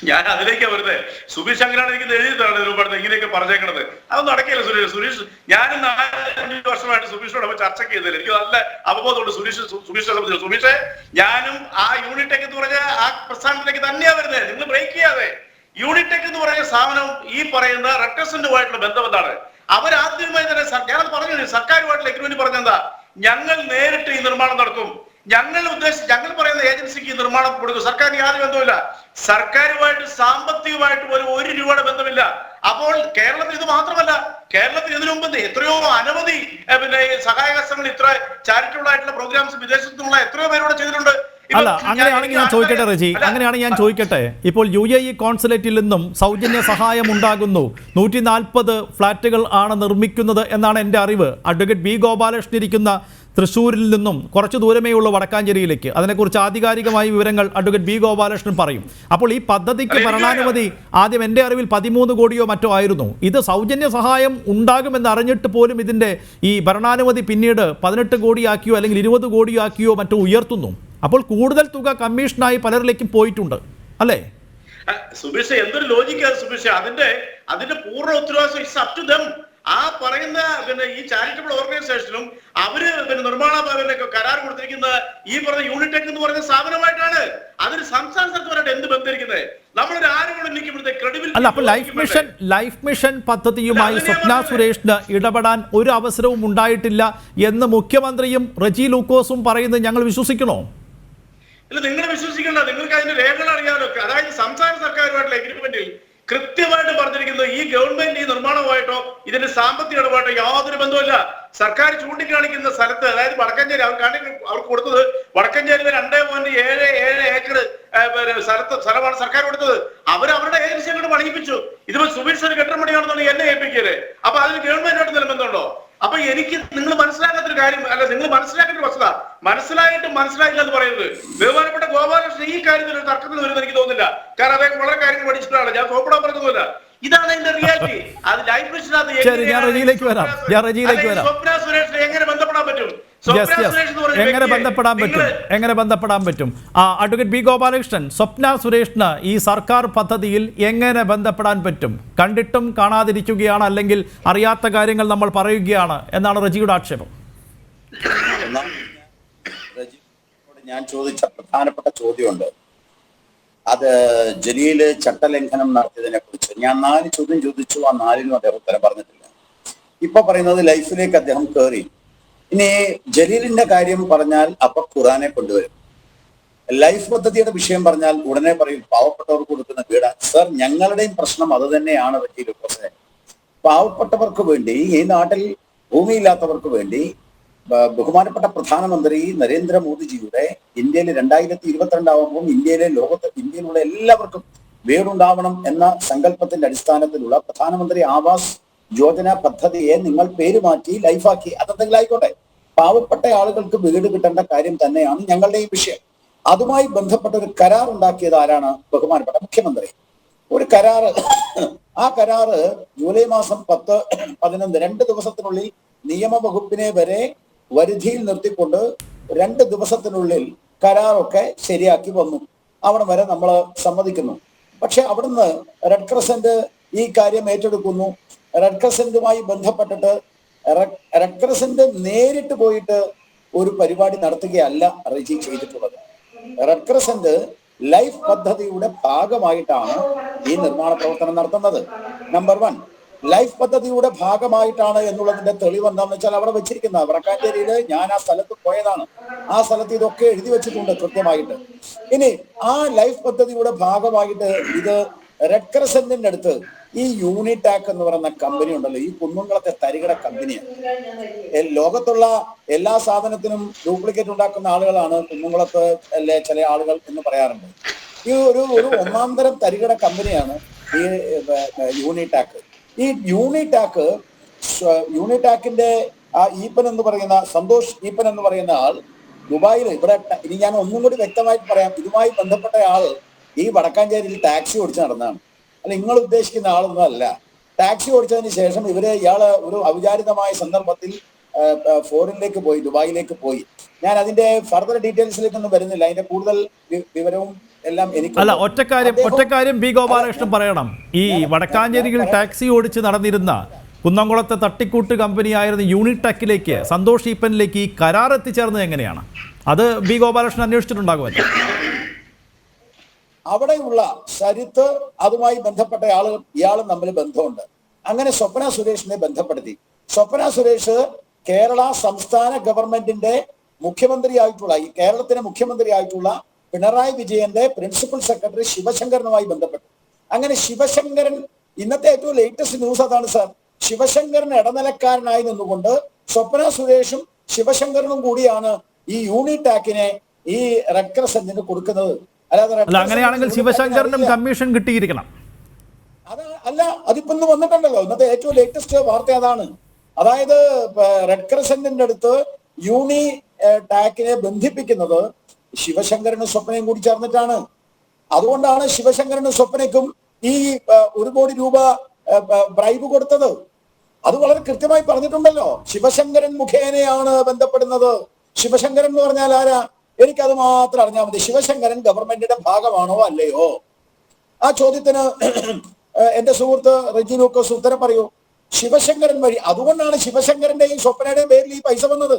ഞാൻ അതിലേക്ക് വരുന്നത്. സുബീഷ് അങ്ങനെയാണ് എനിക്ക് എഴുതിയിട്ടാണ് ഇങ്ങനെയൊക്കെ പറഞ്ഞേക്കണത്. അതൊന്നും അടക്കില്ല സുരേഷ്. ഞാനും 4-5 വർഷമായിട്ട് സുബീഷിനോട് ചർച്ചയ്ക്ക് ചെയ്തില്ല. എനിക്ക് നല്ല അവബോധമുണ്ട് സുബീഷിനെ സംബന്ധിച്ചു. സുബീഷ്, ഞാനും ആ യൂണിടെക് എന്ന് പറഞ്ഞ ആ പ്രസ്ഥാനത്തിലേക്ക് തന്നെയാ വരുന്നത്. നിങ്ങൾ ബ്രേക്ക് ചെയ്യാതെ. യൂണിടെക് എന്ന് പറയുന്ന സ്ഥാപനം ഈ പറയുന്ന റെഡ് ക്രസന്റുമായിട്ടുള്ള ബന്ധം എന്താണ്? അവരാദ്യമായി തന്നെ ഞാനത് പറഞ്ഞു, സർക്കാരുമായിട്ടുള്ള എഗ്രിമെന്റ് പറഞ്ഞെന്താ, ഞങ്ങൾ നേരിട്ട് ഈ നിർമ്മാണം നടത്തും. ഞങ്ങൾ പറയുന്ന ഏജൻസിക്ക് ഈ നിർമ്മാണം കൊടുക്കും. സർക്കാരിന് യാതൊരു ബന്ധമില്ല. സർക്കാരുമായിട്ട് സാമ്പത്തികമായിട്ട് പോലും 1 രൂപയുടെ ബന്ധമില്ല. അപ്പോൾ കേരളത്തിൽ ഇത് മാത്രമല്ല, കേരളത്തിൽ ഇതിനു മുമ്പ് എത്രയോ അനവധി സഹായഹസ്തങ്ങൾ, ഇത്ര ചാരിറ്റബിൾ ആയിട്ടുള്ള പ്രോഗ്രാംസ് വിദേശത്തുള്ള എത്രയോ പേരോട് ചെയ്തിട്ടുണ്ട്. അല്ല, അങ്ങനെയാണെങ്കിൽ ഞാൻ ചോദിക്കട്ടെ റെജി, അങ്ങനെയാണെങ്കിൽ ഞാൻ ചോദിക്കട്ടെ. ഇപ്പോൾ UAE കോൺസുലേറ്റിൽ നിന്നും സൗജന്യ സഹായം ഉണ്ടാകുന്നു. 140 ഫ്ളാറ്റുകൾ ആണ് നിർമ്മിക്കുന്നത് എന്നാണ് എൻ്റെ അറിവ്. അഡ്വക്കേറ്റ് ബി ഗോപാലകൃഷ്ണൻ ഇരിക്കുന്ന തൃശ്ശൂരിൽ നിന്നും കുറച്ച് ദൂരമേ ഉള്ളൂ വടക്കാഞ്ചേരിയിലേക്ക്. അതിനെക്കുറിച്ച് ആധികാരികമായ വിവരങ്ങൾ അഡ്വക്കേറ്റ് ബി ഗോപാലകൃഷ്ണൻ പറയും. അപ്പോൾ ഈ പദ്ധതിക്ക് ഭരണാനുമതി ആദ്യം എൻ്റെ അറിവിൽ 13 കോടിയോ മറ്റോ ആയിരുന്നു. ഇത് സൗജന്യ സഹായം ഉണ്ടാകുമെന്ന് അറിഞ്ഞിട്ട് പോലും ഇതിൻ്റെ ഈ ഭരണാനുമതി പിന്നീട് 18 കോടിയാക്കിയോ അല്ലെങ്കിൽ 20 കോടിയാക്കിയോ മറ്റോ ഉയർത്തുന്നു. അപ്പോൾ കൂടുതൽ തുക കമ്മീഷനായി പലരിലേക്കും പോയിട്ടുണ്ട് അല്ലേ? സുബീഷ്, എന്തൊരു ലോജിക്കാണ് സുബീഷ്. അതിന്റെ പൂർണ്ണ ഉത്തരവാദിത്വം ഇറ്റ്സ് അപ് ടു ദം. ആ പറയുന്ന ഈ ചാരിറ്റബിൾ ഓർഗനൈസേഷനും അവര് നിർമ്മാണ കരാർ കൊടുത്തിരിക്കുന്ന ഈ പറഞ്ഞ യൂണിടെക് എന്ന് പറയുന്ന സ്ഥാപനമായിട്ടാണ്. അതിന് സംസ്ഥാന സർക്കാരായിട്ട് എന്ത് ബന്ധമിരിക്കുന്നത്? നമ്മളൊരു ആരോടും ക്രെഡിബിലിറ്റി അല്ല. അപ്പൊ ലൈഫ് മിഷൻ പദ്ധതിയുമായി സ്വപ്ന സുരേഷിന് ഇടപെടാൻ ഒരു അവസരവും ഉണ്ടായിട്ടില്ല എന്ന് മുഖ്യമന്ത്രിയും റെജി ലൂക്കോസും പറയുന്നത് ഞങ്ങൾ വിശ്വസിക്കണോ? അല്ല, നിങ്ങൾ വിശ്വസിക്കണ്ട. നിങ്ങൾക്ക് അതിന്റെ രേഖകൾ അറിയാമല്ലോ. അതായത് സംസ്ഥാന സർക്കാരുമായിട്ടുള്ള എഗ്രിമെന്റിൽ കൃത്യമായിട്ട് പറഞ്ഞിരിക്കുന്നത് ഈ ഗവൺമെന്റ് ഈ നിർമ്മാണവുമായിട്ടോ ഇതിന്റെ സാമ്പത്തിക ഇടപാട്ടോ യാതൊരു ബന്ധവുമില്ല. സർക്കാർ ചൂണ്ടിക്കാണിക്കുന്ന സ്ഥലത്ത്, അതായത് വടക്കഞ്ചേരി അവർക്ക് കൊടുത്തത് വടക്കഞ്ചേരിയിലെ 2.77 ഏക്കർ സ്ഥലമാണ് സർക്കാർ കൊടുത്തത്. അവരുടെ ഏജൻസി കൊണ്ട് പണിയിപ്പിച്ചു. ഇതിപ്പോ സുബീഷ് ഒരു കെട്ടിടം പണിയാണെന്നുണ്ടെങ്കിൽ എന്നെ ഏൽപ്പിക്കല്ലേ? അപ്പൊ അതിന് ഗവൺമെന്റായിട്ട് എന്തെങ്കിലും ബന്ധമുണ്ടോ? അപ്പൊ എനിക്ക് നിങ്ങൾ മനസ്സിലാക്കാത്തൊരു കാര്യം, അല്ല നിങ്ങൾ മനസ്സിലാക്കേണ്ട ഒരു വസ്തുത, മനസ്സിലായില്ല എന്ന് പറയുന്നത്. ബഹുമാനപ്പെട്ട ഗോപാലകൃഷ്ണൻ ഈ കാര്യത്തിൽ ഒരു തർക്കത്തിൽ വരുമെന്ന് എനിക്ക് തോന്നുന്നില്ല. കാരണം അദ്ദേഹം വളരെ കാര്യങ്ങൾ പഠിച്ചിട്ടാണ്. ഞാൻ സോപ്പിടാൻ പറഞ്ഞതുമില്ല. ഇതാണ് അതിന്റെ റിയാലിറ്റി. അത് ലൈഫ് മിഷനകത്ത് ഞാൻ റെജിയിലേക്ക് വരാം. സ്വപ്ന സുരേഷിനെ എങ്ങനെ ബന്ധപ്പെടാൻ പറ്റും? എങ്ങനെ ബന്ധപ്പെടാൻ പറ്റും? അഡ്വക്കേറ്റ് ബി ഗോപാലകൃഷ്ണൻ, സ്വപ്ന സുരേഷിന് ഈ സർക്കാർ പദ്ധതിയിൽ എങ്ങനെ ബന്ധപ്പെടാൻ പറ്റും? കണ്ടിട്ടും കാണാതിരിക്കുകയാണ്, അല്ലെങ്കിൽ അറിയാത്ത കാര്യങ്ങൾ നമ്മൾ പറയുകയാണ് എന്നാണ് റജിയുടെ ആക്ഷേപം. ഞാൻ ചോദിച്ച പ്രധാനപ്പെട്ട ചോദ്യമുണ്ട്. അത് ജലീല് ചട്ടലംഘനം നടത്തിയതിനെ കുറിച്ച് ഞാൻ 4 ചോദ്യം ചോദിച്ചു. ആ 4നും അദ്ദേഹം ഉത്തരം പറഞ്ഞിട്ടില്ല. ഇപ്പൊ പറയുന്നത് ലൈഫിലേക്ക് അദ്ദേഹം കയറി. ഇനി ജലീലിന്റെ കാര്യം പറഞ്ഞാൽ അപ്പൊ ഖുറാനെ കൊണ്ടുവരും. ലൈഫ് പദ്ധതിയുടെ വിഷയം പറഞ്ഞാൽ ഉടനെ പറയും പാവപ്പെട്ടവർക്ക് കൊടുക്കുന്ന വീടാണ്. സർ, ഞങ്ങളുടെയും പ്രശ്നം അത് തന്നെയാണ്. പാവപ്പെട്ടവർക്ക് വേണ്ടി, ഈ നാട്ടിൽ ഭൂമിയില്ലാത്തവർക്ക് വേണ്ടി ബഹുമാനപ്പെട്ട പ്രധാനമന്ത്രി നരേന്ദ്രമോദിജിയുടെ ഇന്ത്യയിൽ 2022 ആവുമ്പോൾ ഇന്ത്യയിലുള്ള എല്ലാവർക്കും വീടുണ്ടാവണം എന്ന സങ്കല്പത്തിന്റെ അടിസ്ഥാനത്തിലുള്ള പ്രധാനമന്ത്രി ആവാസ് യോജന പദ്ധതിയെ നിങ്ങൾ പേര് മാറ്റി ലൈഫാക്കി. അതെന്തെങ്കിലും ആയിക്കോട്ടെ, പാവപ്പെട്ട ആളുകൾക്ക് വീട് കിട്ടേണ്ട കാര്യം തന്നെയാണ് ഞങ്ങളുടെ ഈ വിഷയം. അതുമായി ബന്ധപ്പെട്ട ഒരു കരാർ ഉണ്ടാക്കിയത് ആരാണ്? ബഹുമാനപ്പെട്ട മുഖ്യമന്ത്രി. ഒരു കരാറ്, ആ കരാറ് ജൂലൈ മാസം 10, 11 2 ദിവസത്തിനുള്ളിൽ നിയമവകുപ്പിനെ വരെ വരുതിയിൽ നിർത്തിക്കൊണ്ട് 2 ദിവസത്തിനുള്ളിൽ കരാറൊക്കെ ശരിയാക്കി വന്നു. അവിടെ വരെ നമ്മൾ സമ്മതിക്കുന്നു. പക്ഷെ അവിടുന്ന് റെഡ് ക്രസന്റ് ഈ കാര്യം ഏറ്റെടുക്കുന്നു. റെഡ് ക്രസന്റുമായി ബന്ധപ്പെട്ടിട്ട് റെഡ് ക്രസന്റ് നേരിട്ട് പോയിട്ട് ഒരു പരിപാടി നടത്തുകയല്ല റെജി ചെയ്തിട്ടുള്ളത്. റെഡ് ക്രസന്റ് ലൈഫ് പദ്ധതിയുടെ ഭാഗമായിട്ടാണ് ഈ നിർമ്മാണ പ്രവർത്തനം നടത്തുന്നത്. നമ്പർ 1, ലൈഫ് പദ്ധതിയുടെ ഭാഗമായിട്ടാണ് എന്നുള്ളതിന്റെ തെളിവ് എന്താണെന്ന് വെച്ചാൽ അവിടെ വെച്ചിരിക്കുന്ന വടക്കാഞ്ചേരിയില് ഞാൻ ആ സ്ഥലത്ത് പോയതാണ്. ആ സ്ഥലത്ത് ഇതൊക്കെ എഴുതി വെച്ചിട്ടുണ്ട് കൃത്യമായിട്ട്. ഇനി ആ ലൈഫ് പദ്ധതിയുടെ ഭാഗമായിട്ട് ഇത് റെഡ് ക്രസന്റിന്റെ അടുത്ത് ഈ യൂണിടാക് എന്ന് പറയുന്ന കമ്പനി ഉണ്ടല്ലോ, ഈ കുന്നുംകുളത്തെ തരികിട കമ്പനിയാണ്. ലോകത്തുള്ള എല്ലാ സാധനത്തിനും ഡ്യൂപ്ലിക്കേറ്റ് ഉണ്ടാക്കുന്ന ആളുകളാണ് കുന്നുംകുളത്ത് അല്ലെ ചില ആളുകൾ എന്ന് പറയാറുണ്ട്. ഈ ഒരു ഒന്നാം തരം തരികിട കമ്പനിയാണ് ഈ യൂണിടാക്. ഈ യൂണിടാക്കിന്റെ ആ ഈപ്പൻ എന്ന് പറയുന്ന സന്തോഷ് ഈപ്പൻ എന്ന് പറയുന്ന ആൾ ദുബായിൽ, ഇവിടെ ഇനി ഞാൻ ഒന്നും കൂടി വ്യക്തമായിട്ട് പറയാം, ഇതുമായി ബന്ധപ്പെട്ട ആൾ ഈ വടക്കാഞ്ചേരിയിൽ ടാക്സി ഓടിച്ച് നടന്നതാണ്. അല്ല, നിങ്ങൾ ഉദ്ദേശിക്കുന്ന ആളൊന്നും അല്ല. ടാക്സി ഓടിച്ചതിന് ശേഷം ഇയാള് ഒരു അവിചാരിതമായ സന്ദർഭത്തിൽ ഫോറിനിലേക്ക് പോയി, ദുബായിലേക്ക് പോയി. ഞാൻ അതിന്റെ ഫർദർ ഡീറ്റെയിൽസിലേക്കൊന്നും വരുന്നില്ല. അതിന്റെ കൂടുതൽ വിവരവും എല്ലാം എനിക്ക് അല്ല, ഒറ്റക്കാര്യം ബി ഗോപാലകൃഷ്ണൻ പറയണം. ഈ വടക്കാഞ്ചേരിയിൽ ടാക്സി ഓടിച്ച് നടന്നിരുന്ന കുന്നംകുളത്തെ തട്ടിക്കൂട്ട് കമ്പനിയായിരുന്ന യൂണിടാക്കിലേക്ക്, സന്തോഷ് ഈപ്പനിലേക്ക് ഈ കരാർ എത്തിച്ചേർന്നത് എങ്ങനെയാണ്? അത് ബി ഗോപാലകൃഷ്ണൻ അന്വേഷിച്ചിട്ടുണ്ടാകുമല്ലോ. അവിടെയുള്ള ശരത്ത് അതുമായി ബന്ധപ്പെട്ട ഇയാളും തമ്മിൽ ബന്ധമുണ്ട്. അങ്ങനെ സ്വപ്ന സുരേഷിനെ ബന്ധപ്പെടുത്തി. സ്വപ്ന സുരേഷ് കേരള സംസ്ഥാന ഗവൺമെന്റിന്റെ മുഖ്യമന്ത്രിയായിട്ടുള്ള, ഈ കേരളത്തിന്റെ മുഖ്യമന്ത്രിയായിട്ടുള്ള പിണറായി വിജയന്റെ പ്രിൻസിപ്പൽ സെക്രട്ടറി ശിവശങ്കരനുമായി ബന്ധപ്പെട്ടു. അങ്ങനെ ശിവശങ്കരൻ, ഇന്നത്തെ ഏറ്റവും ലേറ്റസ്റ്റ് ന്യൂസ് അതാണ് സാർ, ശിവശങ്കരൻ ഇടനിലക്കാരനായി നിന്നുകൊണ്ട് സ്വപ്ന സുരേഷും ശിവശങ്കരനും കൂടിയാണ് ഈ യൂണിടാക്കിനെ ഈ റെഡ് ക്രസന്റിന് കൊടുക്കുന്നത്. അങ്ങനെയാണെങ്കിൽ ശിവശങ്കരനും കമ്മീഷൻ കിട്ടിയിരിക്കണം. അല്ല, അതിപ്പോ ഇന്ന് വന്നിട്ടുണ്ടല്ലോ, ഇന്നത്തെ ഏറ്റവും ലേറ്റസ്റ്റ് വാർത്ത അതാണ്. അതായത് റെഡ് ക്രസന്റിന്റെ അടുത്ത് യൂണിടാക്കിനെ ബന്ധിപ്പിക്കുന്നത് ശിവശങ്കരനും സ്വപ്നയും കൂടി ചേർന്നിട്ടാണ്. അതുകൊണ്ടാണ് ശിവശങ്കരനും സ്വപ്നയ്ക്കും ഈ 1 കോടി രൂപ ബ്രൈബ് കൊടുത്തത്. അത് വളരെ കൃത്യമായി പറഞ്ഞിട്ടുണ്ടല്ലോ. ശിവശങ്കരൻ മുഖേനയാണ് ബന്ധപ്പെടുന്നത്. ശിവശങ്കരൻ എന്ന് പറഞ്ഞാൽ ആരാ? എനിക്കത് മാത്രം അറിഞ്ഞാൽ മതി. ശിവശങ്കരൻ ഗവൺമെന്റിന്റെ ഭാഗമാണോ അല്ലയോ? ആ ചോദ്യത്തിന് എന്റെ സുഹൃത്ത് റെജി ലൂക്കോസ് ഉത്തരം പറയൂ. ശിവശങ്കരൻ വഴി. അതുകൊണ്ടാണ് ശിവശങ്കരന്റെയും സ്വപ്നയുടെയും പേരിൽ ഈ പൈസ വന്നത്.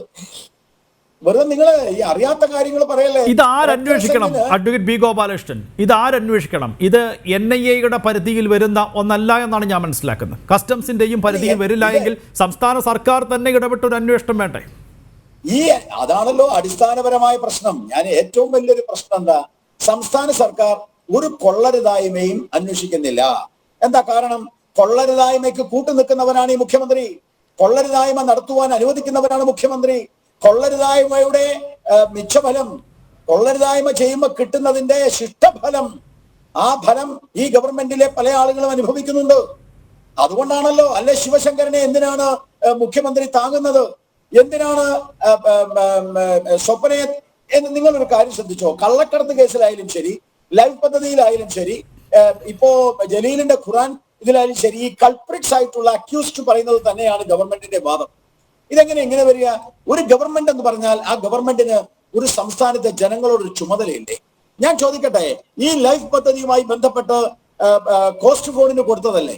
വെറുതെ നിങ്ങള് ഈ അറിയാത്ത കാര്യങ്ങൾ പറയല്ലേ. ഇത് ആരന്വേഷിക്കണം? അഡ്വക്കേറ്റ് ബി ഗോപാലകൃഷ്ണൻ, ഇത് ആരന്വേഷിക്കണം? ഇത് NIA-യുടെ പരിധിയിൽ വരുന്ന ഒന്നല്ല എന്നാണ് ഞാൻ മനസ്സിലാക്കുന്നത്. കസ്റ്റംസിന്റെയും പരിധിയിൽ വരില്ല എങ്കിൽ സംസ്ഥാന സർക്കാർ തന്നെ ഇടപെട്ട് ഒരു അന്വേഷണം വേണ്ടേ? അതാണല്ലോ അടിസ്ഥാനപരമായ പ്രശ്നം. ഞാൻ ഏറ്റവും വലിയൊരു പ്രശ്നം എന്താ, സംസ്ഥാന സർക്കാർ ഒരു കൊള്ളരുതായ്മയും അന്വേഷിക്കുന്നില്ല. എന്താ കാരണം? കൊള്ളരുതായ്മയ്ക്ക് കൂട്ടുനിൽക്കുന്നവനാണ് ഈ മുഖ്യമന്ത്രി. കൊള്ളരുതായ്മ നടത്തുവാൻ അനുവദിക്കുന്നവരാണ് മുഖ്യമന്ത്രി. കൊള്ളരുതായ്മയുടെ മിച്ചഫലം, കൊള്ളരുതായ്മ ചെയ്യുമ്പോൾ കിട്ടുന്നതിന്റെ ശിഷ്ടഫലം, ആ ഫലം ഈ ഗവൺമെന്റിലെ പല ആളുകളും അനുഭവിക്കുന്നുണ്ട്. അതുകൊണ്ടാണല്ലോ. അല്ലെ ശിവശങ്കരനെ എന്തിനാണ് മുഖ്യമന്ത്രി താങ്ങുന്നത്? എന്തിനാണ് സ്വപ്നയെ എന്ന് നിങ്ങളൊരു കാര്യം ശ്രദ്ധിച്ചോ. കള്ളക്കടത്ത് കേസിലായാലും ശരി, ലൈഫ് പദ്ധതിയിലായാലും ശരി, ഇപ്പോ ജലീലിന്റെ ഖുറാൻ ഇതിലായാലും ശരി, ഈ കൾപ്രിറ്റ്സ് ആയിട്ടുള്ള അക്യൂസ്ഡ് പറയുന്നത് തന്നെയാണ് ഗവൺമെന്റിന്റെ വാദം. ഇങ്ങനെ വരിക? ഒരു ഗവൺമെന്റ് എന്ന് പറഞ്ഞാൽ ആ ഗവൺമെന്റിന് ഒരു സംസ്ഥാനത്തെ ജനങ്ങളോടൊരു ചുമതലയില്ലേ? ഞാൻ ചോദിക്കട്ടെ, ഈ ലൈഫ് പദ്ധതിയുമായി ബന്ധപ്പെട്ട് കോസ്റ്റ് ബോർഡിന് കൊടുത്തതല്ലേ?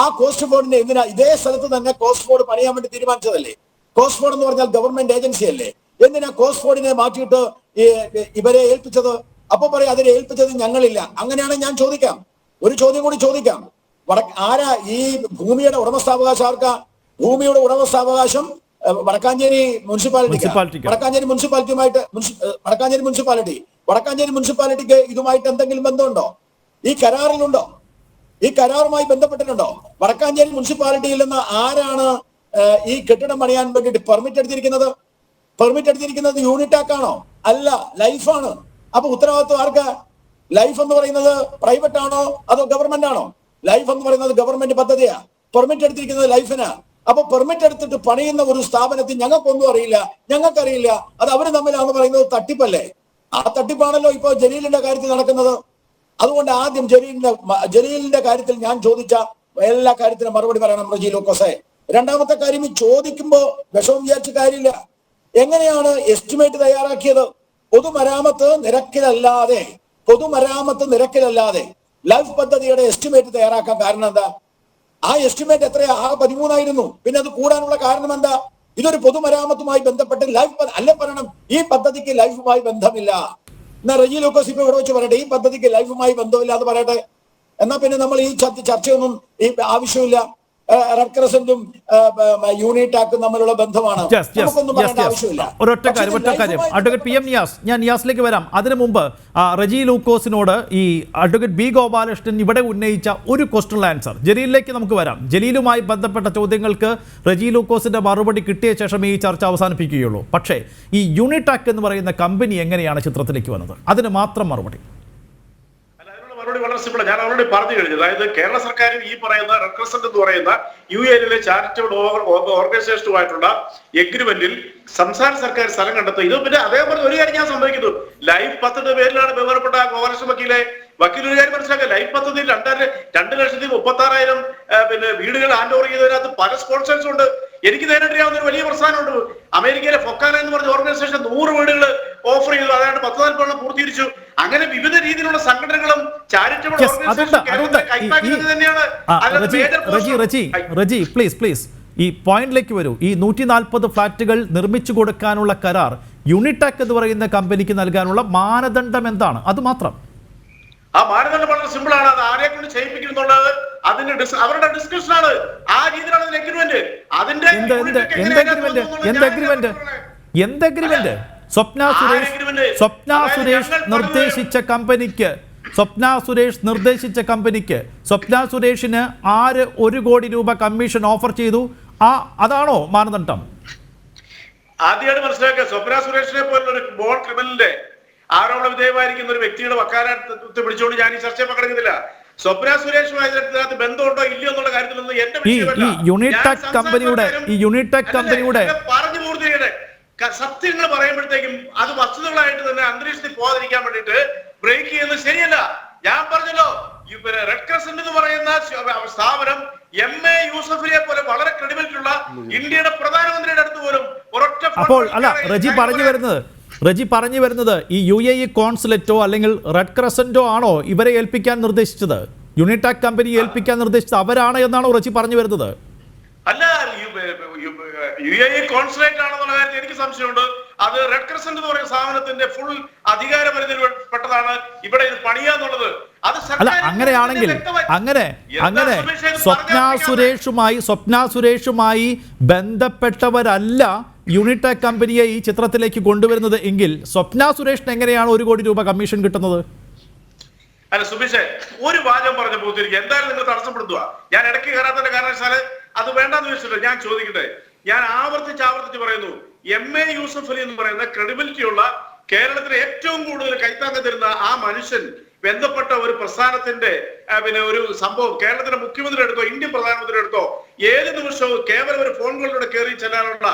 ആ കോസ്റ്റ് ബോർഡിന്റെ എന്തിനാ ഇതേ സ്ഥലത്ത് തന്നെ കോസ്റ്റ് ബോർഡ് പണിയാൻ വേണ്ടി തീരുമാനിച്ചതല്ലേ? കോസ്റ്റ് ബോർഡ് എന്ന് പറഞ്ഞാൽ ഗവൺമെന്റ് ഏജൻസി അല്ലേ? എന്തിനാ കോസ്റ്റ് ബോർഡിനെ മാറ്റിയിട്ട് ഇവരെ ഏൽപ്പിച്ചത്? അപ്പൊ പറയാം അതിനെ ഏൽപ്പിച്ചത് ഞങ്ങളില്ല. അങ്ങനെയാണെങ്കിൽ ഞാൻ ചോദിക്കാം, ഒരു ചോദ്യം കൂടി ചോദിക്കാം. ആരാ ഈ ഭൂമിയുടെ ഉടമസ്ഥാവകാശം? ആർക്കാ ഭൂമിയുടെ ഉടമസ്ഥാവകാശം? വടക്കാഞ്ചേരി മുനിസിപ്പാലിറ്റിക്ക്. വടക്കാഞ്ചേരി മുനിസിപ്പാലിറ്റിക്ക് ഇതുമായിട്ട് എന്തെങ്കിലും ബന്ധമുണ്ടോ? ഈ കരാറിലുണ്ടോ? ഈ കരാറുമായി ബന്ധപ്പെട്ടിട്ടുണ്ടോ? വടക്കാഞ്ചേരി മുനിസിപ്പാലിറ്റിയിൽ നിന്ന് ആരാണ് ഈ കെട്ടിടം പണിയാൻ വേണ്ടിയിട്ട് പെർമിറ്റ് എടുത്തിരിക്കുന്നത്? പെർമിറ്റ് എടുത്തിരിക്കുന്നത് യൂണിടാക്കാണോ? അല്ല, ലൈഫാണ്. അപ്പൊ ഉത്തരവാദിത്വം ആർക്കാ? ലൈഫ് എന്ന് പറയുന്നത് പ്രൈവറ്റ് ആണോ അതോ ഗവൺമെന്റ് ആണോ? ലൈഫ് എന്ന് പറയുന്നത് ഗവൺമെന്റ് പദ്ധതിയാ. പെർമിറ്റ് എടുത്തിരിക്കുന്നത് ലൈഫിനാ. അപ്പൊ പെർമിറ്റ് എടുത്തിട്ട് പണിയുന്ന ഒരു സ്ഥാപനത്തിൽ ഞങ്ങൾക്കൊന്നും അറിയില്ല, ഞങ്ങൾക്കറിയില്ല, അത് അവര് തമ്മിലാന്ന് പറയുന്നത് തട്ടിപ്പല്ലേ? ആ തട്ടിപ്പാണല്ലോ ഇപ്പൊ ജലീലിന്റെ കാര്യത്തിൽ നടക്കുന്നത്. അതുകൊണ്ട് ആദ്യം ജലീലിന്റെ കാര്യത്തിൽ ഞാൻ ചോദിച്ച എല്ലാ കാര്യത്തിനും മറുപടി പറയണം റജി ലൂക്കോസെ. രണ്ടാമത്തെ കാര്യം, ഈ ചോദിക്കുമ്പോ വിഷമം വിചാരിച്ച കാര്യമില്ല. എങ്ങനെയാണ് എസ്റ്റിമേറ്റ് തയ്യാറാക്കിയത്? പൊതുമരാമത്ത് നിരക്കിലല്ലാതെ ലൈഫ് പദ്ധതിയുടെ എസ്റ്റിമേറ്റ് തയ്യാറാക്കാൻ കാരണം എന്താ? ആ എസ്റ്റിമേറ്റ് എത്രയാ? 13 പിന്നെ അത് കൂടാനുള്ള കാരണം എന്താ? ഇതൊരു പൊതുമരാമത്തുമായി ബന്ധപ്പെട്ട് ലൈഫ് അല്ലേ പറയണം, ഈ പദ്ധതിക്ക് ലൈഫുമായി ബന്ധമില്ല. എന്നാ റെജി ലൂക്കോസ് ഇപ്പൊ ഇവിടെ വെച്ച് പറയട്ടെ, ഈ പദ്ധതിക്ക് ലൈഫുമായി ബന്ധമില്ലാതെ പറയട്ടെ. എന്നാ പിന്നെ നമ്മൾ ഈ ചർച്ചയൊന്നും ഈ ആവശ്യമില്ല. റെഡ് ക്രസന്റും യൂണിടാക്കും തമ്മിലുള്ള ബന്ധമാണ്, നമുക്കൊന്നും പറയേണ്ട ആവശ്യമില്ല. ഒരൊറ്റ കാര്യം അഡ്വക്കേറ്റ് PM നിയാസ്, ഞാൻ നിയാസിലേക്ക് വരാം. അതിനു മുമ്പ് റെജി ലൂക്കോസിനോട് ഈ അഡ്വക്കേറ്റ് B ഗോപാലകൃഷ്ണൻ ഇവിടെ ഉന്നയിച്ച ഒരു ക്വസ്റ്റ്യൻ ആൻസർ, ജലീലിലേക്ക് നമുക്ക് വരാം. ജലീലുമായി ബന്ധപ്പെട്ട ചോദ്യങ്ങൾക്ക് റെജി ലൂക്കോസിന്റെ മറുപടി കിട്ടിയ ശേഷം ഈ ചർച്ച അവസാനിപ്പിക്കുകയുള്ളൂ. പക്ഷേ ഈ യൂണിടാക് എന്ന് പറയുന്ന കമ്പനി എങ്ങനെയാണ് ചിത്രത്തിലേക്ക് വന്നത്? അതിന് മാത്രം മറുപടി. മറുപടി വളരെ സിമ്പിളാണ്. ഞാൻ ഓൾറെഡി പറഞ്ഞു കഴിഞ്ഞു. അതായത് കേരള സർക്കാരും ഈ പറയുന്ന റെഡ് ക്രസന്റ് എന്ന് പറയുന്ന UAE ചാരിറ്റബിൾ ഓർഗനൈസേഷനുമായിട്ടുള്ള എഗ്രിമെന്റിൽ സംസ്ഥാന സർക്കാർ സ്ഥലം കണ്ടെത്തും. ഇത് പിന്നെ അതേപോലെ ഒരു കാര്യം ഞാൻ സമ്മതിക്കുന്നു, ലൈഫ് പദ്ധതിയുടെ പേരിലാണ് ബഹുമാനപ്പെട്ട ഗോപാലകൃഷ്ണൻ വക്കീൽ ഒരു കാര്യം മനസ്സിലാക്കുക. ലൈഫ് പദ്ധതിയിൽ 2,36,000 പിന്നെ വീടുകൾ ഹാൻഡ് ഓവർ ചെയ്തതിനകത്ത് പല സ്പോൺസേഴ്സും ഉണ്ട്. എനിക്ക് നേരിട്ടറിയാവുന്ന ഒരു വലിയ പ്രസ്ഥാനമുണ്ട്. അമേരിക്കയിലെ ഫൊക്കാന എന്ന് പറഞ്ഞ ഓർഗനൈസേഷൻ 100 വീടുകൾ ഓഫർ ചെയ്തു, അതായത് 10,000 പൂർത്തീകരിച്ചു. അങ്ങനെ വിവിധ രീതിയിലുള്ള സംഘടനകളും ചാരിറ്റബിൾ റജി പ്ലീസ് ഈ പോയിന്റിലേക്ക് വരൂ. ഈ 140 ഫ്ളാറ്റുകൾ നിർമ്മിച്ചു കൊടുക്കാനുള്ള കരാർ യൂണിടാക് എന്ന് പറയുന്ന കമ്പനിക്ക് നൽകാനുള്ള മാനദണ്ഡം എന്താണ്? അത് മാത്രം. ആ മാനദണ്ഡം വളരെ സിമ്പിൾ ആണ്. അത് ആരെ കൊണ്ട് ചെയ്യിപ്പിക്കുന്നുള്ളത് അതിന്റെ അവരുടെ ഡിസ്കഷൻ ആണ്. ആ രീതിയിലാണ് എഗ്രിമെന്റ്. അതിന്റെ എന്ത് അഗ്രിമെന്റ്? സ്വപ്ന സുരേഷ് നിർദ്ദേശിച്ച കമ്പനിക്ക് സ്വപ്ന സുരേഷിന് ആര് 1 കോടി രൂപ കമ്മീഷൻ ഓഫർ ചെയ്തു? അതാണോ മാനദണ്ഡം? ആദ്യമായിട്ട് മനസ്സിലാക്കുക, സ്വപ്ന സുരേഷിനെ പോലുള്ള ഒരു ബോൺ ക്രിമിനലിന്റെ ആരോപണ വിധേയമായിരിക്കുന്ന ഒരു വ്യക്തിയുടെ വക്കാലത്ത് പിടിച്ചുകൊണ്ട് ഞാൻ ഈ ചർച്ചയിൽ പങ്കെടുക്കുന്നില്ല. സ്വപ്ന സുരേഷുമായി ഇതിനകത്ത് ബന്ധമുണ്ടോ ഇല്ലയോ എന്നുള്ള കാര്യത്തിലൊന്നും എന്റെ യൂണിടാക് കമ്പനിയുടെ പറഞ്ഞു പൂർത്തിയുടെ സത്യങ്ങൾ പറയുമ്പോഴത്തേക്കും അത് വസ്തുതകളായിട്ട് തന്നെ അന്തരീക്ഷത്തിൽ പോകാതിരിക്കാൻ വേണ്ടിയിട്ട് ബ്രേക്ക് ചെയ്യുന്നത് ശരിയല്ല. ഞാൻ പറഞ്ഞല്ലോ, റെഡ് ക്രസന്റ് എന്ന് പറയുന്ന സ്ഥാപനം MA യൂസഫിനെ പോലെ വളരെ ക്രെഡിബിലിറ്റി ഉള്ള ഇന്ത്യയുടെ പ്രധാനമന്ത്രിയുടെ അടുത്ത് പോലും ഒരൊറ്റ. അപ്പോൾ അല്ല, റജി പറഞ്ഞു വരുന്നത് ഈ UAE കോൺസുലേറ്റോ അല്ലെങ്കിൽ റെഡ് ക്രസന്റോ ആണോ ഇവരെ ഏൽപ്പിക്കാൻ നിർദ്ദേശിച്ചത്? യൂണിടാക് കമ്പനി ഏൽപ്പിക്കാൻ നിർദ്ദേശിച്ചത് അവരാണ് എന്നാണോ റജി പറഞ്ഞു വരുന്നത്? അല്ല, UAE കോൺസുലേറ്റ് ആണെന്നുള്ള കാര്യത്തിൽ എനിക്ക് സംശയമുണ്ട്. അത് റെഡ് ക്രസന്റ് എന്ന് പറയുന്ന സ്ഥാപനത്തിന്റെ ഫുൾ അധികാര പരിധിയിൽ പെട്ടതാണ് ഇവിടെ ഇത് പണിയാന്നുള്ളത്. അല്ല, അങ്ങനെയാണെങ്കിൽ അങ്ങനെ സ്വപ്ന സുരേഷുമായി ബന്ധപ്പെട്ടവരല്ല യൂണിടാക് കമ്പനിയെ ഈ ചിത്രത്തിലേക്ക് കൊണ്ടുവരുന്നത് എങ്കിൽ സ്വപ്ന സുരേഷിന് എങ്ങനെയാണ് 1 കോടി രൂപ കമ്മീഷൻ കിട്ടുന്നത്? അല്ല സുബീഷേ, ഒരു വാചകം പറഞ്ഞ പൂത്തിരിക്കുക. എന്തായാലും നിങ്ങൾ തടസ്സപ്പെടുത്തുക. ഞാൻ ഇടയ്ക്ക് കയറാത്തതിന്റെ കാരണവശാല് അത് വേണ്ടെന്ന് വെച്ചിട്ട് ഞാൻ ചോദിക്കട്ടെ. ഞാൻ ആവർത്തിച്ച് പറയുന്നു, MA യൂസഫ് അലി എന്ന് പറയുന്ന ക്രെഡിബിലിറ്റി ഉള്ള കേരളത്തിലെ ഏറ്റവും കൂടുതൽ കൈത്താങ്ങ് തരുന്ന ആ മനുഷ്യൻ ബന്ധപ്പെട്ട ഒരു പ്രസ്ഥാനത്തിന്റെ പിന്നെ ഒരു സംഭവം കേരളത്തിന്റെ മുഖ്യമന്ത്രി എടുത്തോ ഇന്ത്യൻ പ്രധാനമന്ത്രി എടുത്തോ ഏത് നിമിഷവും കേവലം ഒരു ഫോൺ കോളിലൂടെ കയറി ചെല്ലാനുള്ള